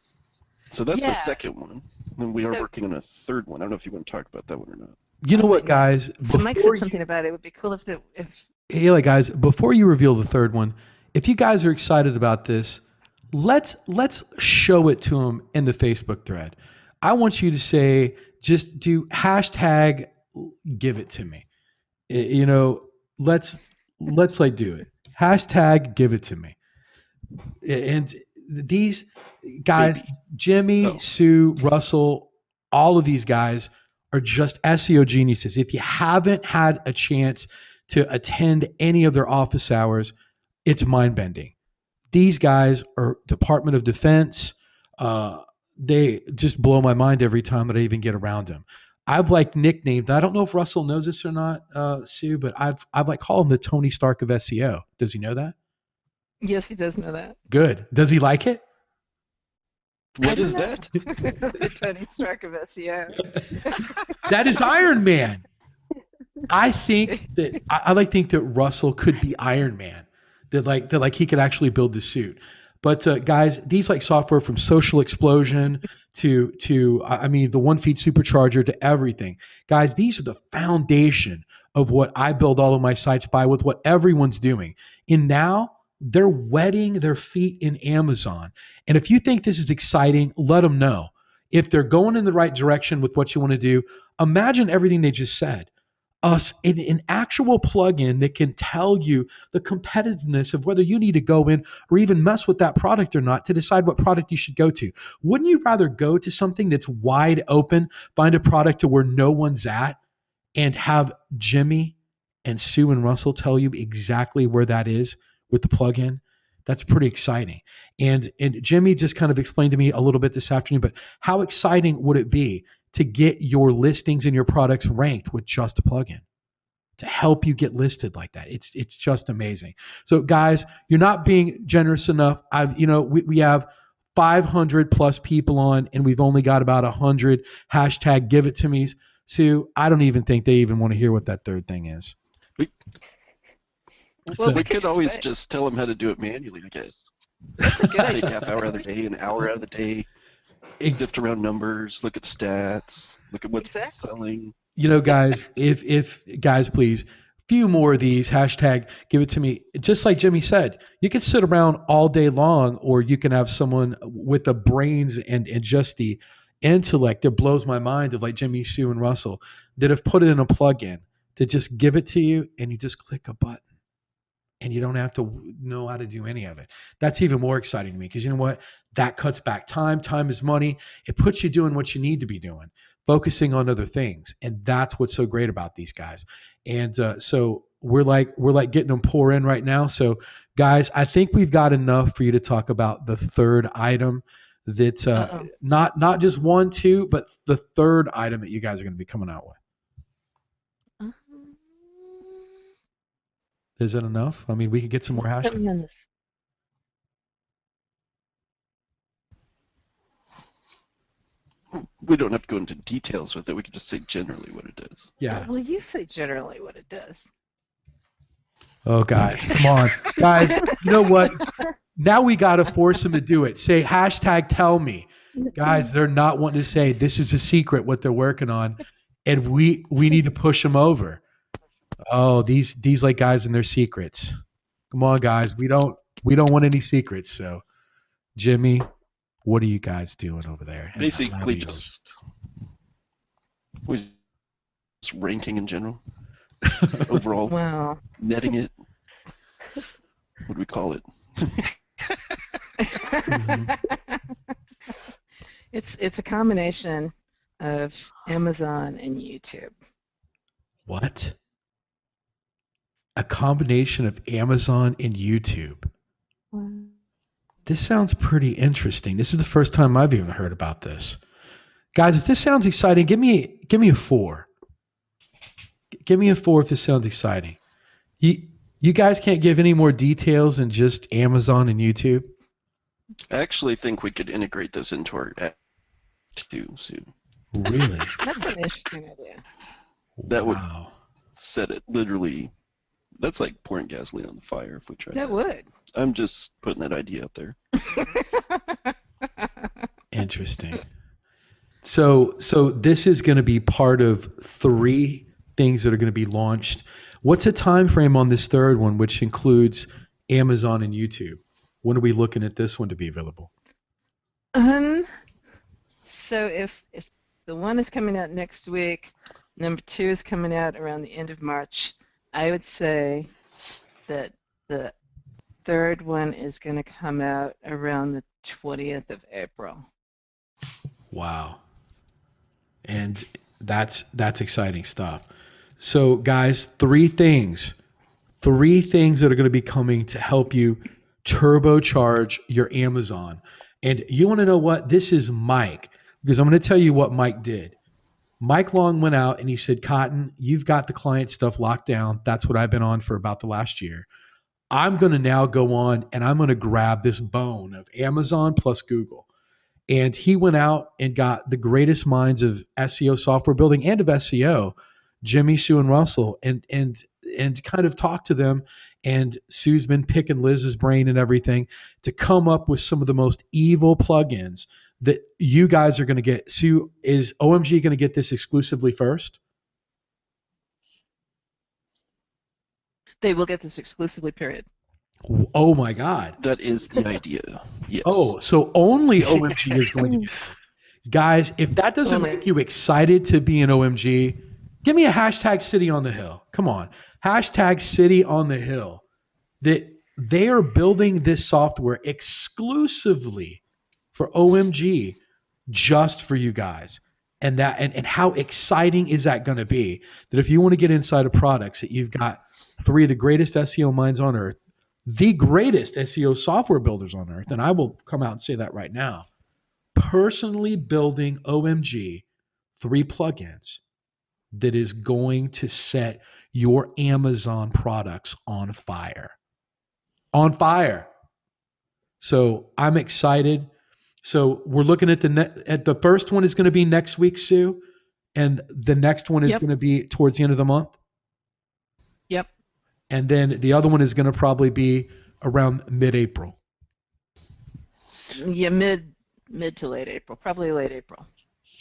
Speaker 3: So that's
Speaker 10: Yeah.
Speaker 3: the second one. And we are working on a third one. I don't know if you want to talk about that one or not.
Speaker 1: You know what, guys?
Speaker 10: So Mike said something about it. It would be cool if
Speaker 1: Hey, guys, before you reveal the third one, if you guys are excited about this, let's show it to them in the Facebook thread. I want you to say, just do hashtag give it to me. You know, let's like do it. Hashtag give it to me. And these guys, Jimmy, Sue, Russell, all of these guys are just SEO geniuses. If you haven't had a chance to attend any of their office hours, it's mind-bending. These guys are Department of Defense. They just blow my mind every time that I even get around them. I've nicknamed, I don't know if Russell knows this or not, Sue, but I've called him the Tony Stark of SEO. Does he know that?
Speaker 10: Yes, he does know that.
Speaker 1: Good. Does he like it?
Speaker 3: What is that?
Speaker 10: The Tony Stark of SEO.
Speaker 1: That is Iron Man. I think that I think that Russell could be Iron Man. That he could actually build the suit. But guys, these software from Social Explosion to the One Feed Supercharger to everything. Guys, these are the foundation of what I build all of my sites by, with what everyone's doing. And now they're wetting their feet in Amazon. And if you think this is exciting, let them know. If they're going in the right direction with what you want to do, imagine everything they just said. An actual plugin that can tell you the competitiveness of whether you need to go in or even mess with that product or not to decide what product you should go to. Wouldn't you rather go to something that's wide open, find a product to where no one's at, and have Jimmy and Sue and Russell tell you exactly where that is with the plugin? That's pretty exciting. And Jimmy just kind of explained to me a little bit this afternoon, but how exciting would it be to get your listings and your products ranked with just a plugin to help you get listed like that? It's just amazing. So guys, you're not being generous enough. We have 500 plus people on, and we've only got about 100 hashtag give it to me's. Sue, I don't even think they even want to hear what that third thing is.
Speaker 3: Well, we could always just tell them how to do it manually, I guess. Take a half hour out of the day, an hour out of the day, sift around numbers, look at stats, look at what's selling.
Speaker 1: Guys, if guys, please, few more of these hashtag give it to me. Just like Jimmy said, you can sit around all day long, or you can have someone with the brains and just the intellect that blows my mind of Jimmy, Sue, and Russell that have put it in a plugin to just give it to you, and you just click a button. and you don't have to know how to do any of it. That's even more exciting to me because you know what? That cuts back time. Time is money. It puts you doing what you need to be doing, focusing on other things, and that's what's so great about these guys. And so we're like getting them pour in right now. So guys, I think we've got enough for you to talk about the third item. That not just 1, 2, but the third item that you guys are going to be coming out with. Is that enough? I mean, we could get some more hashtags.
Speaker 3: We don't have to go into details with it. We can just say generally what it does.
Speaker 1: Yeah.
Speaker 10: Well, you say generally what it does.
Speaker 1: Oh, guys, come on. Guys, you know what? Now we got to force them to do it. Say hashtag tell me. Guys, they're not wanting to say this is a secret what they're working on, and we need to push them over. Oh, these like guys and their secrets. Come on, guys. We don't want any secrets. So, Jimmy, what are you guys doing over there?
Speaker 3: Basically, just ranking in general, overall,
Speaker 10: Wow.
Speaker 3: netting it. What do we call it?
Speaker 10: It's a combination of Amazon and YouTube.
Speaker 1: What? A combination of Amazon and YouTube.
Speaker 10: Wow.
Speaker 1: This sounds pretty interesting. This is the first time I've even heard about this. Guys, if this sounds exciting, give me a 4. Give me a 4 if this sounds exciting. You guys can't give any more details than just Amazon and YouTube?
Speaker 3: I actually think we could integrate this into our app too soon.
Speaker 1: Really?
Speaker 10: That's an interesting idea.
Speaker 3: That would set it literally. That's like pouring gasoline on the fire if we tried that.
Speaker 10: That would.
Speaker 3: I'm just putting that idea out there.
Speaker 1: Interesting. So this is going to be part of 3 things that are going to be launched. What's a time frame on this third one, which includes Amazon and YouTube? When are we looking at this one to be available?
Speaker 10: So if the one is coming out next week, number 2 is coming out around the end of March, I would say that the third one is going to come out around the 20th of April.
Speaker 1: Wow. And that's exciting stuff. So guys, 3 things that are going to be coming to help you turbocharge your Amazon. And you want to know what? This is Mike, because I'm going to tell you what Mike did. Mike Long went out and he said, Cotton, you've got the client stuff locked down. That's what I've been on for about the last year. I'm going to now go on and I'm going to grab this bone of Amazon plus Google. And he went out and got the greatest minds of SEO software building and of SEO, Jimmy, Sue, and Russell, and kind of talked to them. And Sue's been picking Liz's brain and everything to come up with some of the most evil plugins that you guys are going to get. Sue, is OMG going to get this exclusively first?
Speaker 10: They will get this exclusively, period.
Speaker 1: Oh my God.
Speaker 3: That is the idea. Yes.
Speaker 1: Oh, so only OMG is going to get it. Guys, if that doesn't make you excited to be an OMG, give me a hashtag City on the Hill. Come on. Hashtag City on the Hill. That they are building this software exclusively for OMG just for you guys. And that and how exciting is that going to be? That if you want to get inside of products, that you've got 3 of the greatest SEO minds on earth, the greatest SEO software builders on earth, and I will come out and say that right now, personally building OMG 3 plugins that is going to set your Amazon products on fire. On fire. So I'm excited. So we're looking at the first one is going to be next week, Sue, and the next one is going to be towards the end of the month.
Speaker 10: Yep.
Speaker 1: And then the other one is going to probably be around mid-April.
Speaker 10: Yeah, mid to late April, probably late April.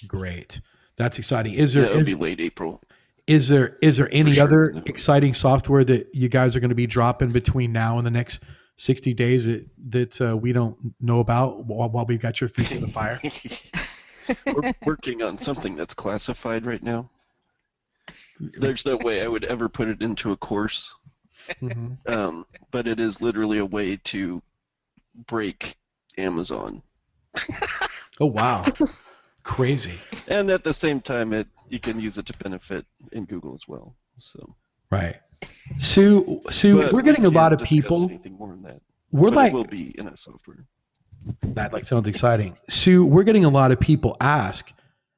Speaker 1: Great. That's exciting.
Speaker 3: It'll be late April.
Speaker 1: Is there any other exciting software that you guys are going to be dropping between now and the next 60 days that we don't know about while we've got your feet in the fire?
Speaker 3: We're working on something that's classified right now. There's no way I would ever put it into a course.
Speaker 1: Mhm.
Speaker 3: But it is literally a way to break Amazon.
Speaker 1: Oh wow, crazy.
Speaker 3: And at the same time, you can use it to benefit in Google as well. So,
Speaker 1: Right. Sue,
Speaker 3: but
Speaker 1: we're
Speaker 3: we
Speaker 1: getting a lot
Speaker 3: can't
Speaker 1: of
Speaker 3: discuss
Speaker 1: people.
Speaker 3: anything more than that.
Speaker 1: We're
Speaker 3: But it
Speaker 1: like
Speaker 3: will be in a software.
Speaker 1: that. Like sounds exciting. Sue, we're getting a lot of people ask,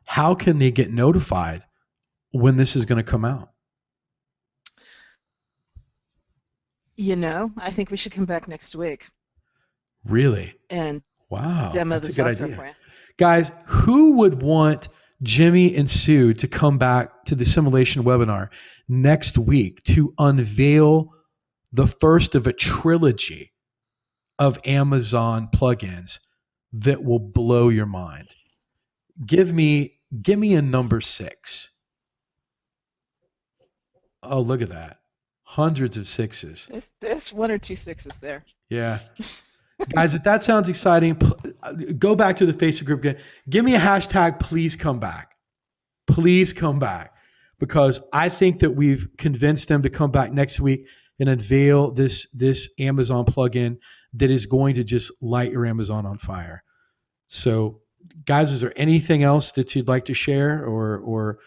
Speaker 1: how can they get notified when this is going to come out?
Speaker 10: I think we should come back next week
Speaker 1: Really?
Speaker 10: and
Speaker 1: Wow,
Speaker 10: demo
Speaker 1: that's
Speaker 10: the
Speaker 1: a good
Speaker 10: software
Speaker 1: idea.
Speaker 10: for you.
Speaker 1: Guys, who would want Jimmy and Sue to come back to the simulation webinar next week to unveil the first of a trilogy of Amazon plugins that will blow your mind? Give me a number 6. Oh, look at that. Hundreds of sixes.
Speaker 11: There's 1 or 2 6s there.
Speaker 1: Yeah. Guys, if that sounds exciting, go back to the Facebook group again. Give me a hashtag, please come back. Please come back. Because I think that we've convinced them to come back next week and unveil this Amazon plugin that is going to just light your Amazon on fire. So, guys, is there anything else that you'd like to share or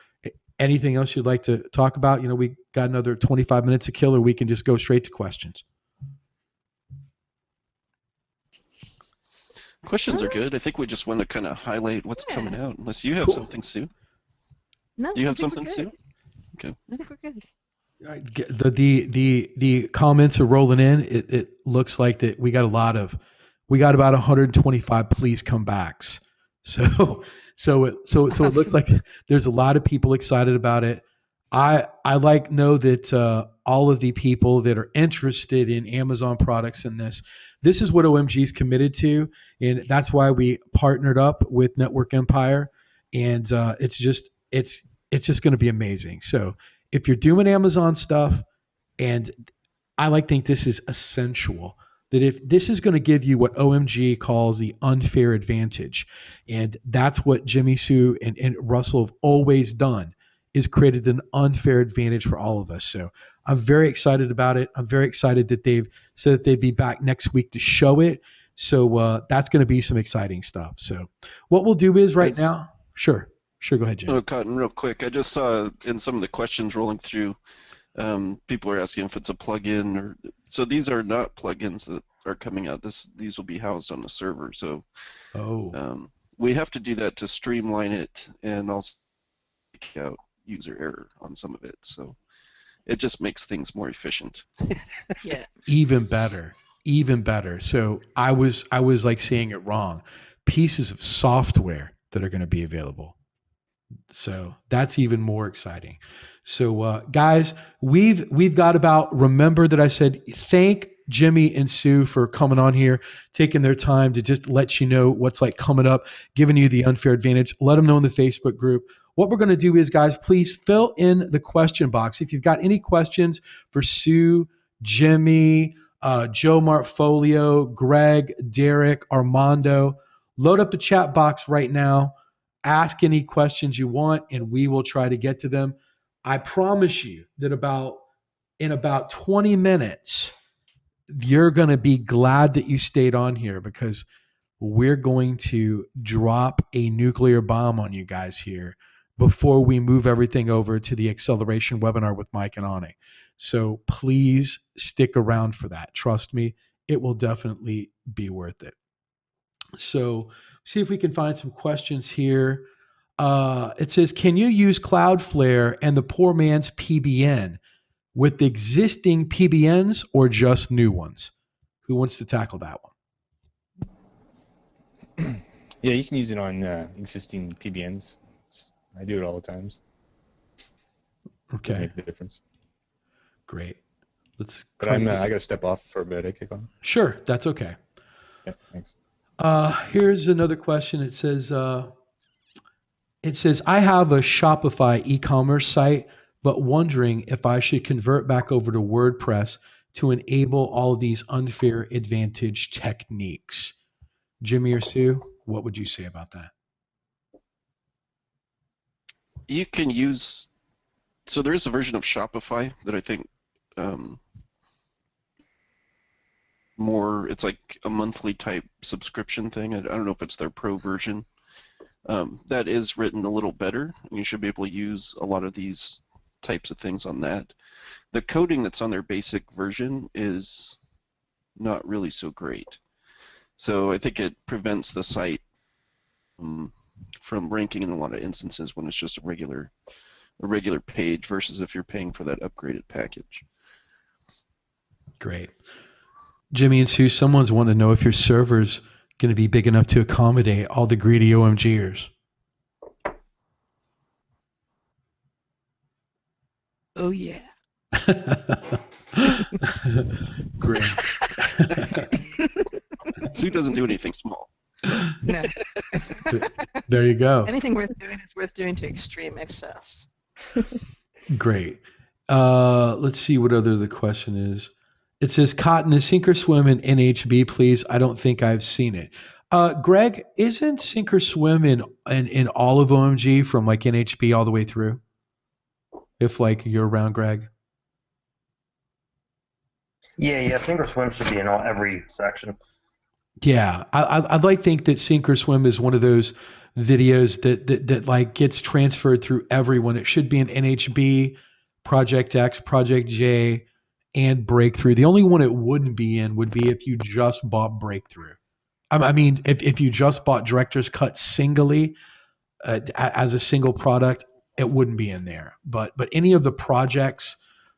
Speaker 1: anything else you'd like to talk about? We got another 25 minutes to kill, or we can just go straight to questions.
Speaker 3: Questions are good. I think we just want to kind of highlight what's coming out. Unless you have
Speaker 1: Cool.
Speaker 3: something, Sue.
Speaker 10: No,
Speaker 3: Do you
Speaker 10: I
Speaker 3: have
Speaker 10: think we're
Speaker 3: something,
Speaker 10: good.
Speaker 3: Sue? Okay.
Speaker 10: I think we're good.
Speaker 1: All right, the comments are rolling in. It looks like that we got about 125 please come backs. So it looks like there's a lot of people excited about it. I know that all of the people that are interested in Amazon products in this is what OMG is committed to, and that's why we partnered up with Network Empire, and it's just going to be amazing. So if you're doing Amazon stuff, and think this is essential, that if this is going to give you what OMG calls the unfair advantage, and that's what Jimmy, Sue, and Russell have always done, is created an unfair advantage for all of us. So I'm very excited about it. I'm very excited that they've said that they'd be back next week to show it. So that's going to be some exciting stuff. So what we'll do is right now, sure, go ahead, Jim.
Speaker 3: Oh, Cotton, real quick. I just saw in some of the questions rolling through, people are asking if it's a plugin or so. These are not plugins that are coming out. These will be housed on the server. So we have to do that to streamline it and also take out user error on some of it. So it just makes things more efficient.
Speaker 10: Yeah.
Speaker 1: Even better. So I was like saying it wrong. Pieces of software that are going to be available. So that's even more exciting. So guys, we've got about, remember that I said thank Jimmy and Sue for coming on here, taking their time to just let you know what's like coming up, giving you the unfair advantage. Let them know in the Facebook group. What we're going to do is, guys, please fill in the question box. If you've got any questions for Sue, Jimmy, Joe Martfolio, Greg, Derek, Armando, load up the chat box right now. Ask any questions you want, and we will try to get to them. I promise you that in about 20 minutes, you're going to be glad that you stayed on here, because we're going to drop a nuclear bomb on you guys here before we move everything over to the acceleration webinar with Mike and Ani. So please stick around for that. Trust me, it will definitely be worth it. So see if we can find some questions here. It says, can you use Cloudflare and the poor man's PBN with existing PBNs or just new ones? Who wants to tackle that one?
Speaker 4: Yeah, you can use it on existing PBNs. I do it all the times.
Speaker 1: Okay.
Speaker 4: Doesn't make the difference.
Speaker 1: Great. But
Speaker 4: I got to step off for a bit. I kick on.
Speaker 1: Sure, that's okay.
Speaker 4: Yeah, thanks.
Speaker 1: Here's another question. It says, I have a Shopify e-commerce site, but wondering if I should convert back over to WordPress to enable all of these unfair advantage techniques. Jimmy or Sue, what would you say about that?
Speaker 3: You can use, so there is a version of Shopify that I think more, it's like a monthly type subscription thing. I don't know if it's their pro version. That is written a little better. You should be able to use a lot of these types of things on that. The coding that's on their basic version is not really so great. So I think it prevents the site from ranking in a lot of instances when it's just a regular page versus if you're paying for that upgraded package.
Speaker 1: Great. Jimmy and Sue, someone's wanting to know if your server's going to be big enough to accommodate all the greedy OMGers.
Speaker 10: Oh yeah.
Speaker 1: Great.
Speaker 3: Sue doesn't do anything small.
Speaker 10: No.
Speaker 1: There you go.
Speaker 10: Anything worth doing is worth doing to extreme excess.
Speaker 1: Great. Let's see what other the question is. It says, Cotton, is Sink or Swim in NHB, please? I don't think I've seen it. Greg, isn't Sink or Swim in all of OMG from like NHB all the way through? If like you're around, Greg.
Speaker 2: Yeah. Sink or Swim should be in every section.
Speaker 1: Yeah, I'd like to think that Sink or Swim is one of those videos that like gets transferred through everyone. It should be in NHB, Project X, Project J, and Breakthrough. The only one it wouldn't be in would be if you just bought Breakthrough. I mean, if you just bought Director's Cut singly as a single product, it wouldn't be in there. But any of the projects,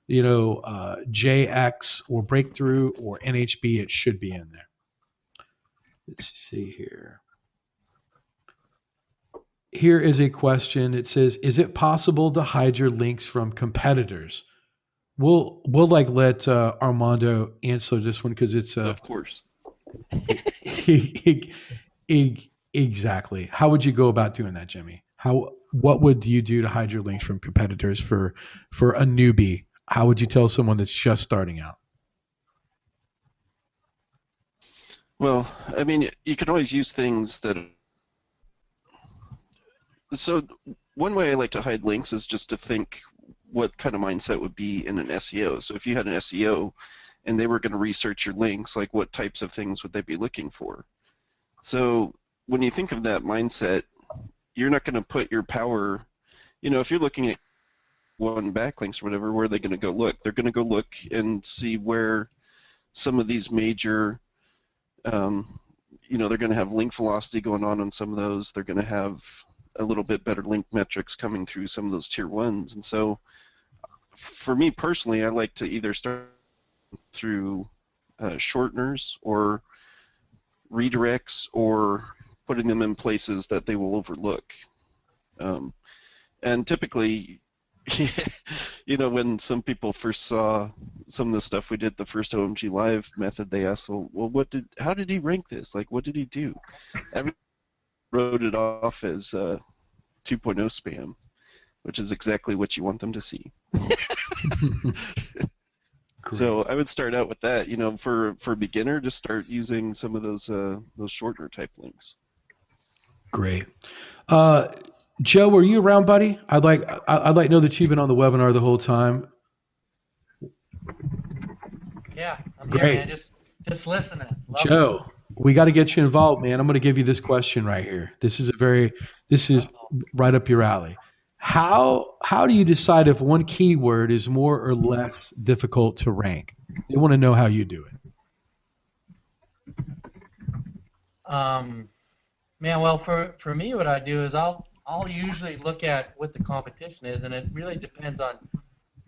Speaker 1: JX or Breakthrough or NHB, it should be in there. Let's see here. Here is a question. It says, is it possible to hide your links from competitors? We'll like let Armando answer this one because it's
Speaker 3: of course.
Speaker 1: Exactly. How would you go about doing that, Jimmy? What would you do to hide your links from competitors for a newbie? How would you tell someone that's just starting out?
Speaker 3: Well, I mean, you can always use things that. So one way I like to hide links is just to think what kind of mindset would be in an SEO. So if you had an SEO and they were going to research your links, like what types of things would they be looking for? So when you think of that mindset, you're not going to put your power, if you're looking at one backlinks or whatever, where are they going to go look? They're going to go look and see where some of these major they're going to have link velocity going on some of those. They're going to have a little bit better link metrics coming through some of those tier ones. And so for me personally, I like to either start through shorteners or redirects or putting them in places that they will overlook. And typically, when some people first saw some of the stuff we did, the first OMG Live method, they asked, well, how did he rank this? Like, what did he do? Everyone wrote it off as 2.0 spam, which is exactly what you want them to see. So I would start out with that. For a beginner, just start using some of those shortener type links.
Speaker 1: Great. Joe, were you around, buddy? I'd like to know that you've been on the webinar the whole time.
Speaker 6: Yeah, I'm
Speaker 1: Great.
Speaker 6: here, man. Just listening. Love
Speaker 1: Joe, we got to get you involved, man. I'm going to give you this question right here. This is right up your alley. How do you decide if one keyword is more or less difficult to rank? They want to know how you do it.
Speaker 6: Man, well, for me, what I do is I'll usually look at what the competition is, and it really depends on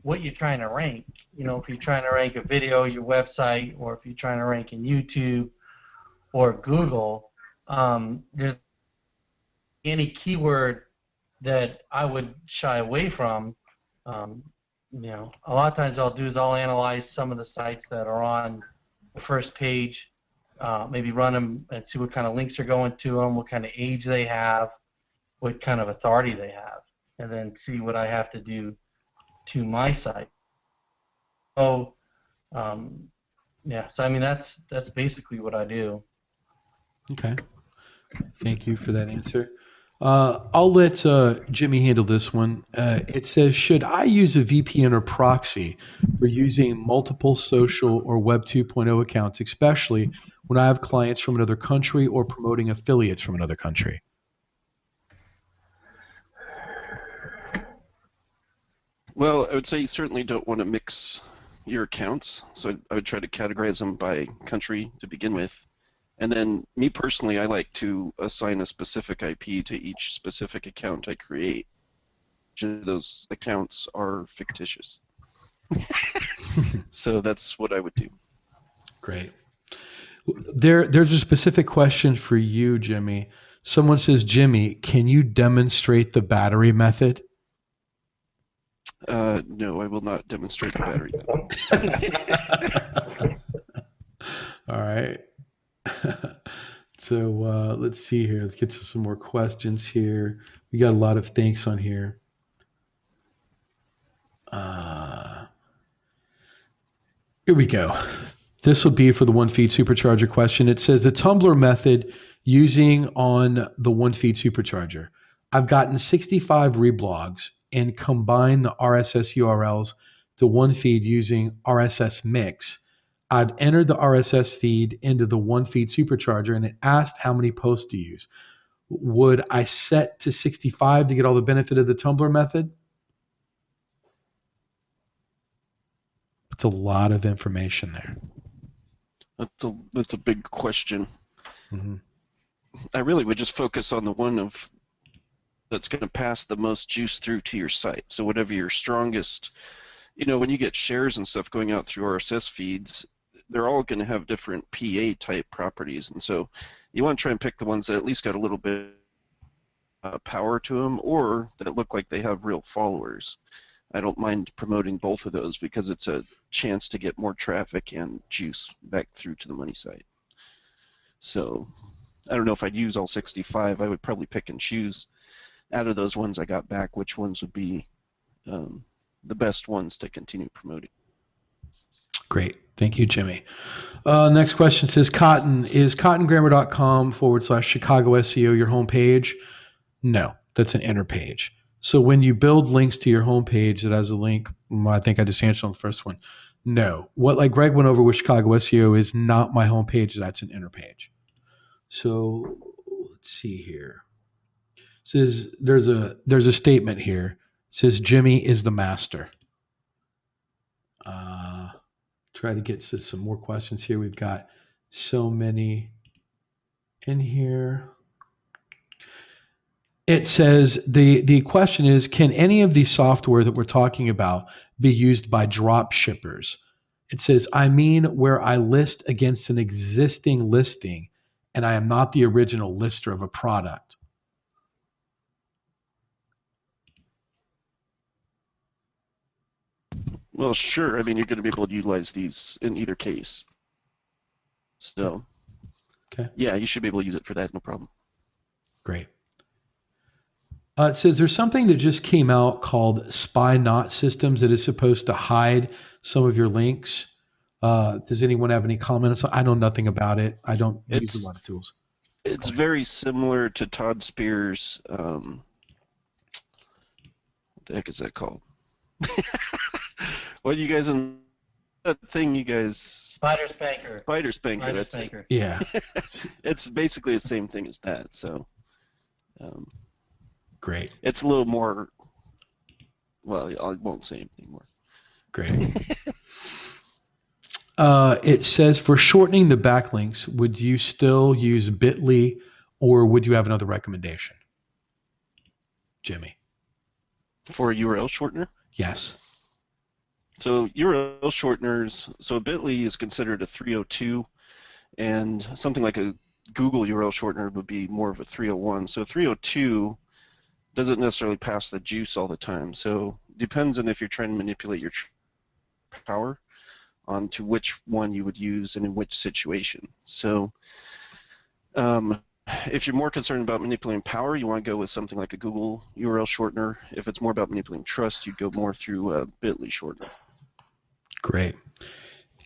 Speaker 6: what you're trying to rank. If you're trying to rank a video, your website, or if you're trying to rank in YouTube or Google, there's any keyword that I would shy away from. A lot of times I'll analyze some of the sites that are on the first page, maybe run them and see what kind of links are going to them, what kind of age they have, what kind of authority they have, and then see what I have to do to my site. So, so I mean that's basically what I do.
Speaker 1: Okay. Thank you for that answer. I'll let Jimmy handle this one. It says, should I use a VPN or proxy for using multiple social or Web 2.0 accounts, especially when I have clients from another country or promoting affiliates from another country?
Speaker 3: Well, I would say you certainly don't want to mix your accounts. So I would try to categorize them by country to begin with. And then me personally, I like to assign a specific IP to each specific account I create. Each of those accounts are fictitious. So that's what I would do.
Speaker 1: Great. There's a specific question for you, Jimmy. Someone says, Jimmy, can you demonstrate the battery method?
Speaker 3: No, I will not demonstrate the battery method.
Speaker 1: All right. So let's see here. Let's get to some more questions here. We got a lot of thanks on here. Here we go. This will be for the one feed supercharger question. It says the tumbler method using on the one feed supercharger. I've gotten 65 reblogs and combined the RSS URLs to one feed using RSS mix. I've entered the RSS feed into the one feed supercharger and it asked how many posts to use. Would I set to 65 to get all the benefit of the tumbler method? It's a lot of information there.
Speaker 3: That's a big question.
Speaker 1: Mm-hmm.
Speaker 3: I really would just focus on the one that's going to pass the most juice through to your site. So whatever your strongest, when you get shares and stuff going out through RSS feeds, they're all going to have different PA type properties, and so you want to try and pick the ones that at least got a little bit power to them, or that look like they have real followers. I don't mind promoting both of those because it's a chance to get more traffic and juice back through to the money site. So I don't know if I'd use all 65. I would probably pick and choose out of those ones I got back which ones would be the best ones to continue promoting.
Speaker 1: Great. Thank you, Jimmy. Next question says, Cotton, is cottongrammar.com/Chicago SEO your homepage? No, that's an inner page. So when you build links to your homepage that has a link, I think I just answered on the first one. No. What like Greg went over with Chicago SEO is not my homepage. That's an inner page. So let's see here. It says there's a statement here. It says Jimmy is the master. Try to get to some more questions here. We've got so many in here. It says the question is, can any of the software that we're talking about be used by drop shippers? It says, I mean, where I list against an existing listing and I am not the original lister of a product.
Speaker 3: Well, sure. I mean, you're going to be able to utilize these in either case. So,
Speaker 1: okay.
Speaker 3: Yeah, you should be able to use it for that, no problem.
Speaker 1: Great. It says there's something that just came out called Spy Not Systems that is supposed to hide some of your links. Does anyone have any comments? I know nothing about it. I don't use a lot of tools.
Speaker 3: It's very similar to Todd Spears. What the heck is that called? What you guys in that thing? You guys.
Speaker 6: Spider Spanker.
Speaker 3: Spider Spanker. That's
Speaker 6: Spanker.
Speaker 3: it.
Speaker 1: Yeah.
Speaker 3: It's basically the same thing as that. So.
Speaker 1: Great.
Speaker 3: It's a little more. Well, I won't say anything more.
Speaker 1: Great. It says for shortening the backlinks, would you still use Bitly or would you have another recommendation? Jimmy.
Speaker 3: For a URL shortener?
Speaker 1: Yes.
Speaker 3: So URL shorteners, so Bitly is considered a 302, and something like a Google URL shortener would be more of a 301. So 302 doesn't necessarily pass the juice all the time. So depends on if you're trying to manipulate your power onto which one you would use and in which situation. So if you're more concerned about manipulating power, you want to go with something like a Google URL shortener. If it's more about manipulating trust, you'd go more through a Bitly shortener.
Speaker 1: Great.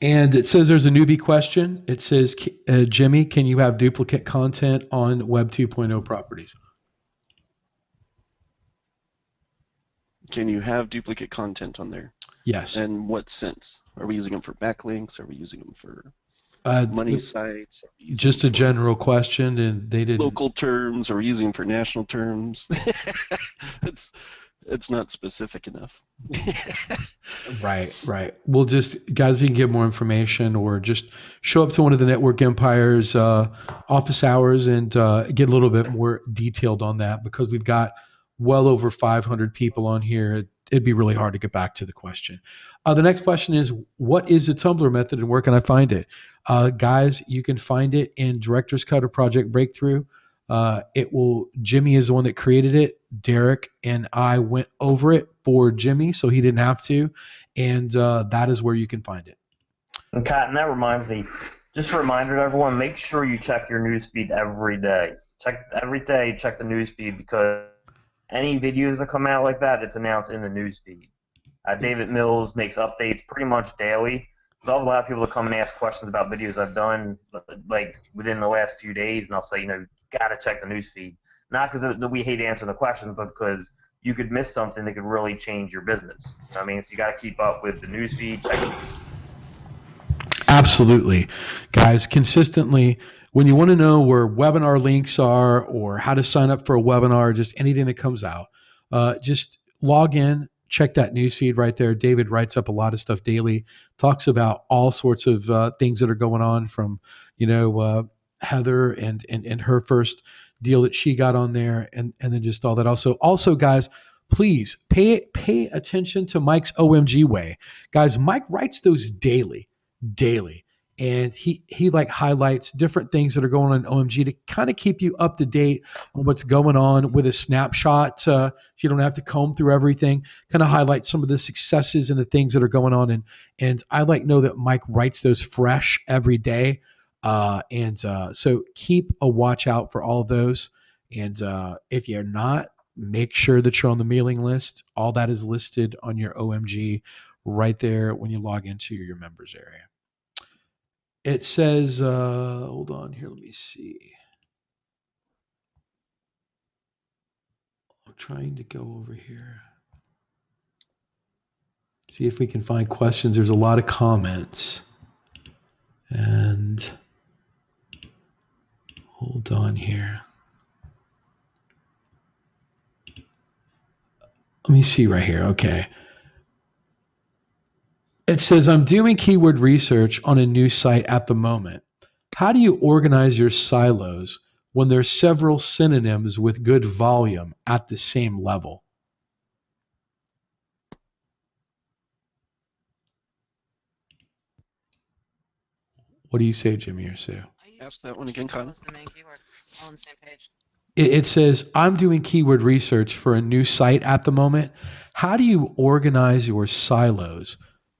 Speaker 1: And it says there's a newbie question. It says, Jimmy, can you have duplicate content on Web 2.0 properties?
Speaker 3: Can you have duplicate content on there?
Speaker 1: Yes.
Speaker 3: And what sense? Are we using them for backlinks? Are we using them for money sites? Are we using
Speaker 1: Just a
Speaker 3: them for
Speaker 1: general question, and they didn't.
Speaker 3: local terms? Are we using them for national terms? It's not specific enough.
Speaker 1: Right. We'll just, guys, if you can get more information or just show up to one of the Network Empire's office hours and get a little bit more detailed on that, because we've got well over 500 people on here. It'd be really hard to get back to the question. The next question is, what is the Tumblr method and where can I find it? Guys, you can find it in Director's Cut or Project Breakthrough. Jimmy is the one that created it. Derek and I went over it for Jimmy, so he didn't have to, and that is where you can find it.
Speaker 2: And Kat, and that reminds me, just a reminder to everyone, make sure you check your newsfeed every day. Check the newsfeed, because any videos that come out like that, it's announced in the newsfeed. David Mills makes updates pretty much daily. So I'll have a lot of people that come and ask questions about videos I've done like within the last few days, and I'll say, gotta check the newsfeed. Not because we hate answering the questions, but because you could miss something that could really change your business. I mean, so you got to keep up with the newsfeed.
Speaker 1: Absolutely. Guys, consistently, when you want to know where webinar links are or how to sign up for a webinar, just anything that comes out, just log in, check that newsfeed right there. David writes up a lot of stuff daily, talks about all sorts of things that are going on, from, Heather and her first deal that she got on there, and then just all that. Also, guys, please pay attention to Mike's OMG way. Guys, Mike writes those daily, and he like highlights different things that are going on in OMG to kind of keep you up to date on what's going on with a snapshot. So you don't have to comb through everything. Kind of highlight some of the successes and the things that are going on, and I know that Mike writes those fresh every day. So keep a watch out for all of those. And if you're not, make sure that you're on the mailing list. All that is listed on your OMG right there when you log into your members area. It says, hold on here, let me see. I'm trying to go over here. See if we can find questions. There's a lot of comments. And hold on here. Let me see right here. Okay. It says, I'm doing keyword research on a new site at the moment. How do you organize your silos when there's several synonyms with good volume at the same level? What do you say, Jimmy or Sue?
Speaker 3: Ask that one again, Kyle.
Speaker 10: The main keyword, all on the same page.
Speaker 1: It says, I'm doing keyword research for a new site at the moment. How do you organize your silos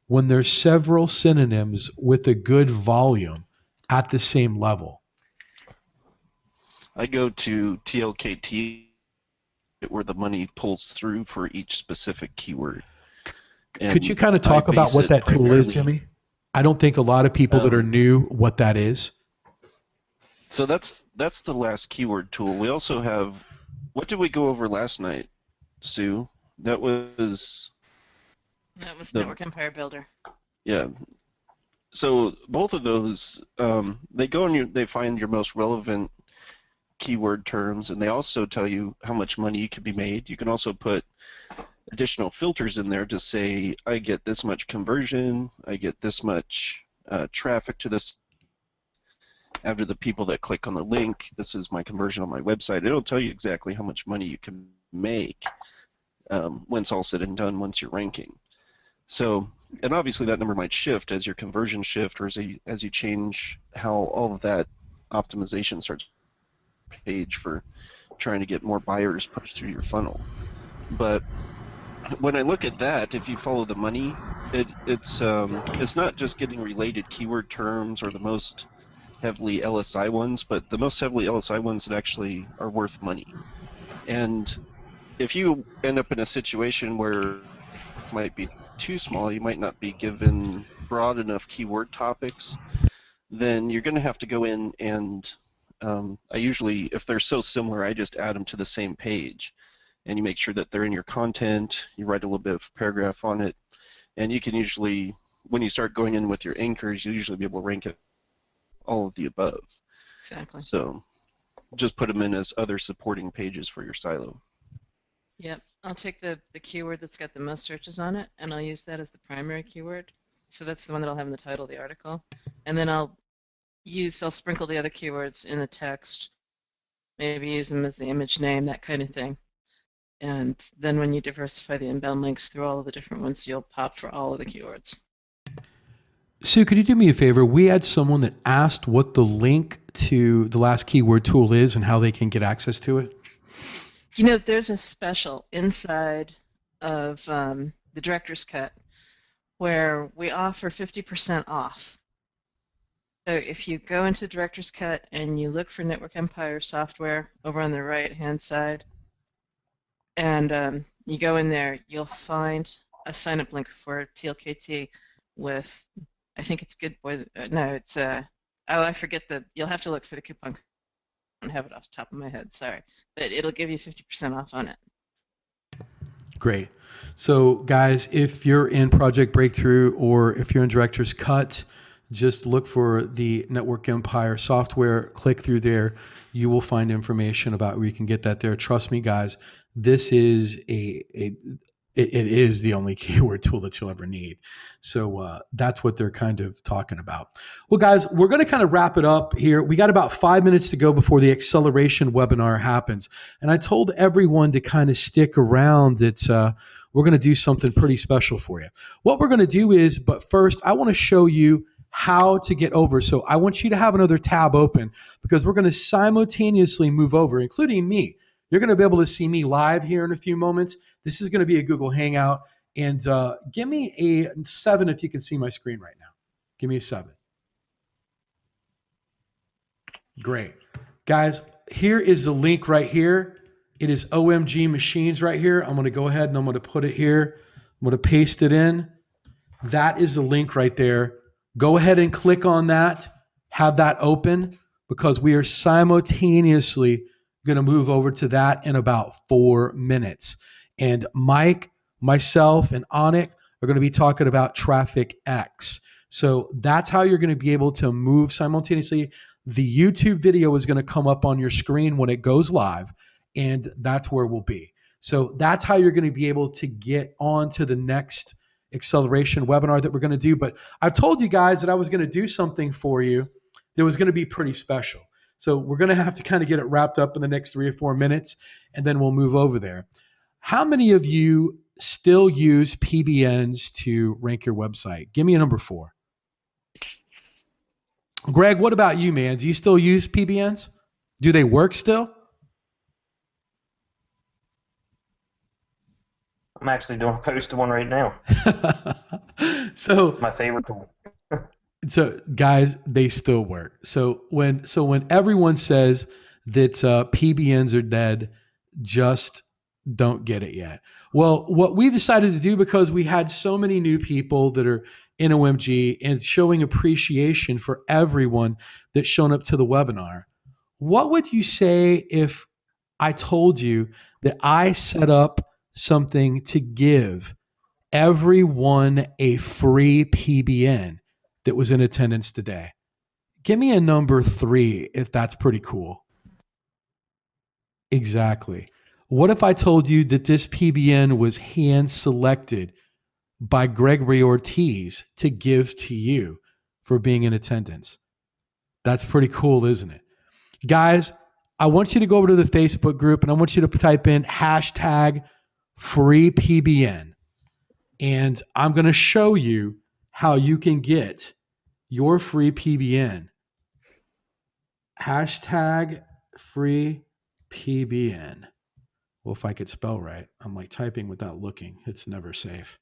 Speaker 1: when there's several synonyms with a good volume at the same level?
Speaker 3: I go to TLKT, where the money pulls through for each specific keyword.
Speaker 1: Could you kind of talk about what that tool is, Jimmy? I don't think a lot of people that are new what that is.
Speaker 3: So that's the last keyword tool. We also have, what did we go over last night, Sue? That was
Speaker 10: Network Empire Builder.
Speaker 3: Yeah. So both of those, they go and they find your most relevant keyword terms, and they also tell you how much money you could be made. You can also put additional filters in there to say, I get this much conversion, I get this much traffic to this. After the people that click on the link, this is my conversion on my website. It'll tell you exactly how much money you can make when it's all said and done, once you're ranking. So, and obviously that number might shift as your conversion shift, or as you change how all of that optimization starts page for trying to get more buyers pushed through your funnel. But when I look at that, if you follow the money, it's not just getting related keyword terms or the most heavily LSI ones, but the most heavily LSI ones that actually are worth money. And if you end up in a situation where it might be too small, you might not be given broad enough keyword topics, then you're going to have to go in and I usually, if they're so similar, I just add them to the same page. and you make sure that they're in your content. You write a little bit of a paragraph on it, and you can usually, when you start going in with your anchors, you'll usually be able to rank it all of the above.
Speaker 10: Exactly.
Speaker 3: So just put them in as other supporting pages for your silo.
Speaker 10: Yep. I'll take the keyword that's got the most searches on it, and I'll use that as the primary keyword. So that's the one that I'll have in the title of the article. And then I'll sprinkle the other keywords in the text, maybe use them as the image name, that kind of thing. And then when you diversify the inbound links through all of the different ones, you'll pop for all of the keywords.
Speaker 1: Sue, could you do me a favor? We had someone that asked what the link to the last keyword tool is and how they can get access to it.
Speaker 10: You know, there's a special inside of the Director's Cut where we offer 50% off. So if you go into Director's Cut and you look for Network Empire software over on the right-hand side, and you go in there, you'll find a sign-up link for TLKT with, I think it's Good Boys. No, it's I forget you'll have to look for the coupon. I don't have it off the top of my head, sorry, but it'll give you 50% off on it.
Speaker 1: Great. So guys, if you're in Project Breakthrough or if you're in Director's Cut, just look for the Network Empire software, click through there. You will find information about where you can get that there. Trust me, guys, this is it is the only keyword tool that you'll ever need. So that's what they're kind of talking about. Well, guys, we're going to kind of wrap it up here. We got about 5 minutes to go before the acceleration webinar happens. And I told everyone to kind of stick around that we're going to do something pretty special for you. What we're going to do is, but first, I want to show you how to get over. So I want you to have another tab open because we're going to simultaneously move over, including me. You're going to be able to see me live here in a few moments. This is going to be a Google Hangout. And give me a 7 if you can see my screen right now. Give me a 7. Great. Guys, here is the link right here. It is OMG Machines right here. I'm going to go ahead and I'm going to put it here. I'm going to paste it in. That is the link right there. Go ahead and click on that. Have that open because we are simultaneously going to move over to that in about 4 minutes. And Mike, myself, and Anik are going to be talking about Traffic X. So that's how you're going to be able to move simultaneously. The YouTube video is going to come up on your screen when it goes live, and that's where we'll be. So that's how you're going to be able to get on to the next acceleration webinar that we're going to do. But I've told you guys that I was going to do something for you that was going to be pretty special. So we're going to have to kind of get it wrapped up in the next 3 or 4 minutes, and then we'll move over there. How many of you still use PBNs to rank your website? Give me a number 4. Greg, what about you, man? Do you still use PBNs? Do they work still?
Speaker 2: I'm actually doing a post one right now.
Speaker 1: So
Speaker 2: It's my favorite tool.
Speaker 1: So guys, they still work. So when everyone says that PBNs are dead, just don't get it yet. Well, what we decided to do, because we had so many new people that are in OMG and showing appreciation for everyone that's shown up to the webinar, what would you say if I told you that I set up something to give everyone a free PBN that was in attendance today? Give me a number 3 if that's pretty cool. Exactly. What if I told you that this PBN was hand selected by Gregory Ortiz to give to you for being in attendance? That's pretty cool, isn't it? Guys, I want you to go over to the Facebook group and I want you to type in hashtag free PBN. And I'm going to show you how you can get your free PBN. Hashtag free PBN. Well, if I could spell right, I'm like typing without looking. It's never safe.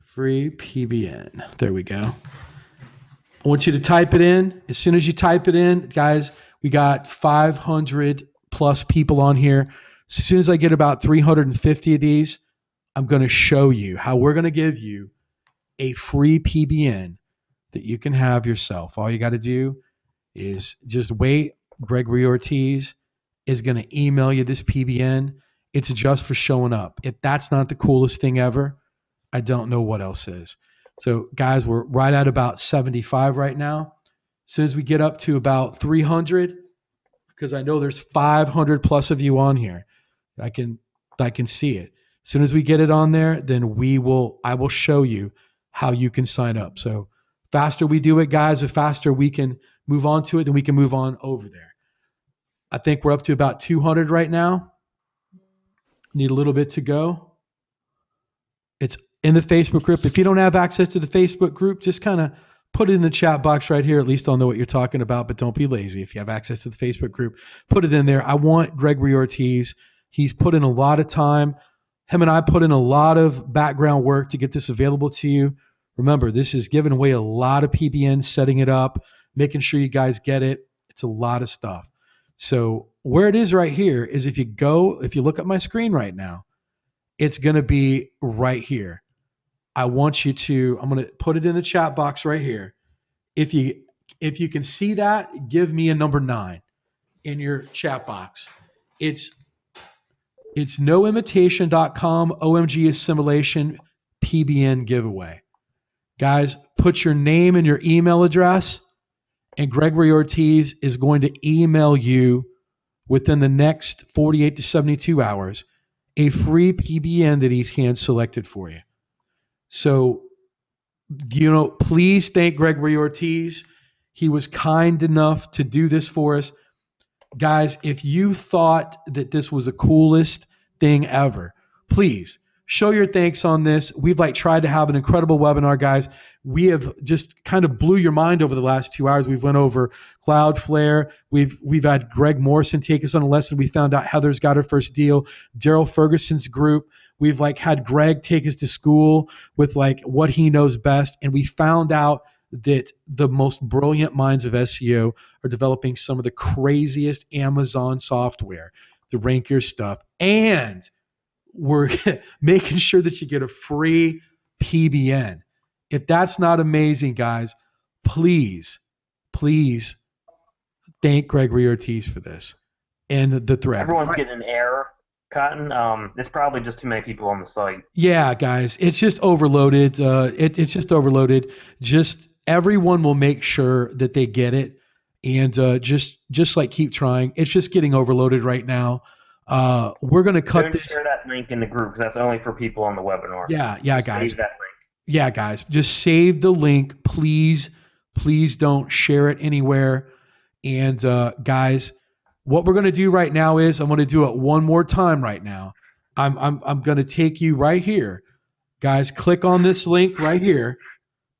Speaker 1: Free PBN. There we go. I want you to type it in. As soon as you type it in, guys, we got 500 plus people on here. As soon as I get about 350 of these, I'm going to show you how we're going to give you a free PBN that you can have yourself. All you got to do is just wait. Gregory Ortiz is going to email you this PBN. It's just for showing up. If that's not the coolest thing ever, I don't know what else is. So guys, we're right at about 75 right now. As soon as we get up to about 300, because I know there's 500 plus of you on here, I can see it. As soon as we get it on there, then I will show you how you can sign up. So faster we do it, guys, the faster we can move on to it, then we can move on over there. I think we're up to about 200 right now. Need a little bit to go. It's in the Facebook group. If you don't have access to the Facebook group, just kind of put it in the chat box right here. At least I'll know what you're talking about, but don't be lazy. If you have access to the Facebook group, put it in there. I want Gregory Ortiz. He's put in a lot of time. Him and I put in a lot of background work to get this available to you. Remember, this is giving away a lot of PBNs, setting it up, making sure you guys get it. It's a lot of stuff. So where it is right here is if you look at my screen right now, it's going to be right here. I'm going to put it in the chat box right here. If you can see that, give me a number 9 in your chat box. It's noimitation.com OMG assimilation PBN giveaway. Guys, put your name and your email address, and Gregory Ortiz is going to email you within the next 48 to 72 hours a free PBN that he's hand selected for you. So, please thank Gregory Ortiz. He was kind enough to do this for us. Guys, if you thought that this was the coolest thing ever, please show your thanks on this. We've tried to have an incredible webinar, guys. We have just kind of blew your mind over the last 2 hours. We've went over Cloudflare. We've had Greg Morrison take us on a lesson. We found out Heather's got her first deal. Daryl Ferguson's group. We've had Greg take us to school with what he knows best. And we found out that the most brilliant minds of SEO are developing some of the craziest Amazon software to rank your stuff. And we're making sure that you get a free PBN. If that's not amazing, guys, please thank Gregory Ortiz for this. And the thread.
Speaker 2: Everyone's getting an error, Cotton. It's probably just too many people on the site.
Speaker 1: Yeah, guys, it's just overloaded. It's just overloaded. Just everyone will make sure that they get it, and just keep trying. It's just getting overloaded right now. We're gonna cut this.
Speaker 2: Share that link in the group because that's only for people on the webinar.
Speaker 1: Yeah, guys.
Speaker 2: Save that link.
Speaker 1: Yeah, guys, just save the link, please. Please don't share it anywhere. And guys, what we're gonna do right now is I'm gonna do it one more time right now. I'm gonna take you right here, guys. Click on this link right here,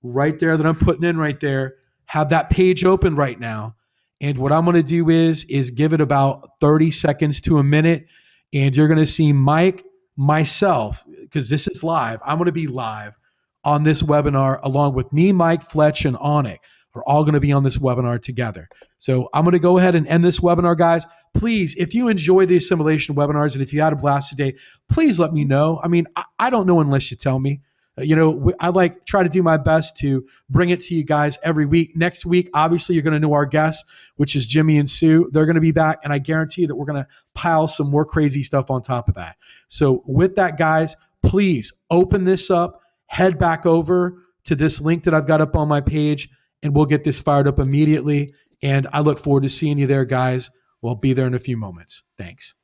Speaker 1: right there that I'm putting in right there. Have that page open right now. And what I'm going to do is give it about 30 seconds to a minute. And you're going to see Mike, myself, because this is live. I'm going to be live on this webinar along with me, Mike, Fletch, and Onik. We're all going to be on this webinar together. So I'm going to go ahead and end this webinar, guys. Please, if you enjoy the assimilation webinars and if you had a blast today, please let me know. I mean, I don't know unless you tell me. I try to do my best to bring it to you guys every week. Next week, obviously, you're going to know our guests, which is Jimmy and Sue. They're going to be back, and I guarantee you that we're going to pile some more crazy stuff on top of that. So with that, guys, please open this up, head back over to this link that I've got up on my page, and we'll get this fired up immediately. And I look forward to seeing you there, guys. We'll be there in a few moments. Thanks.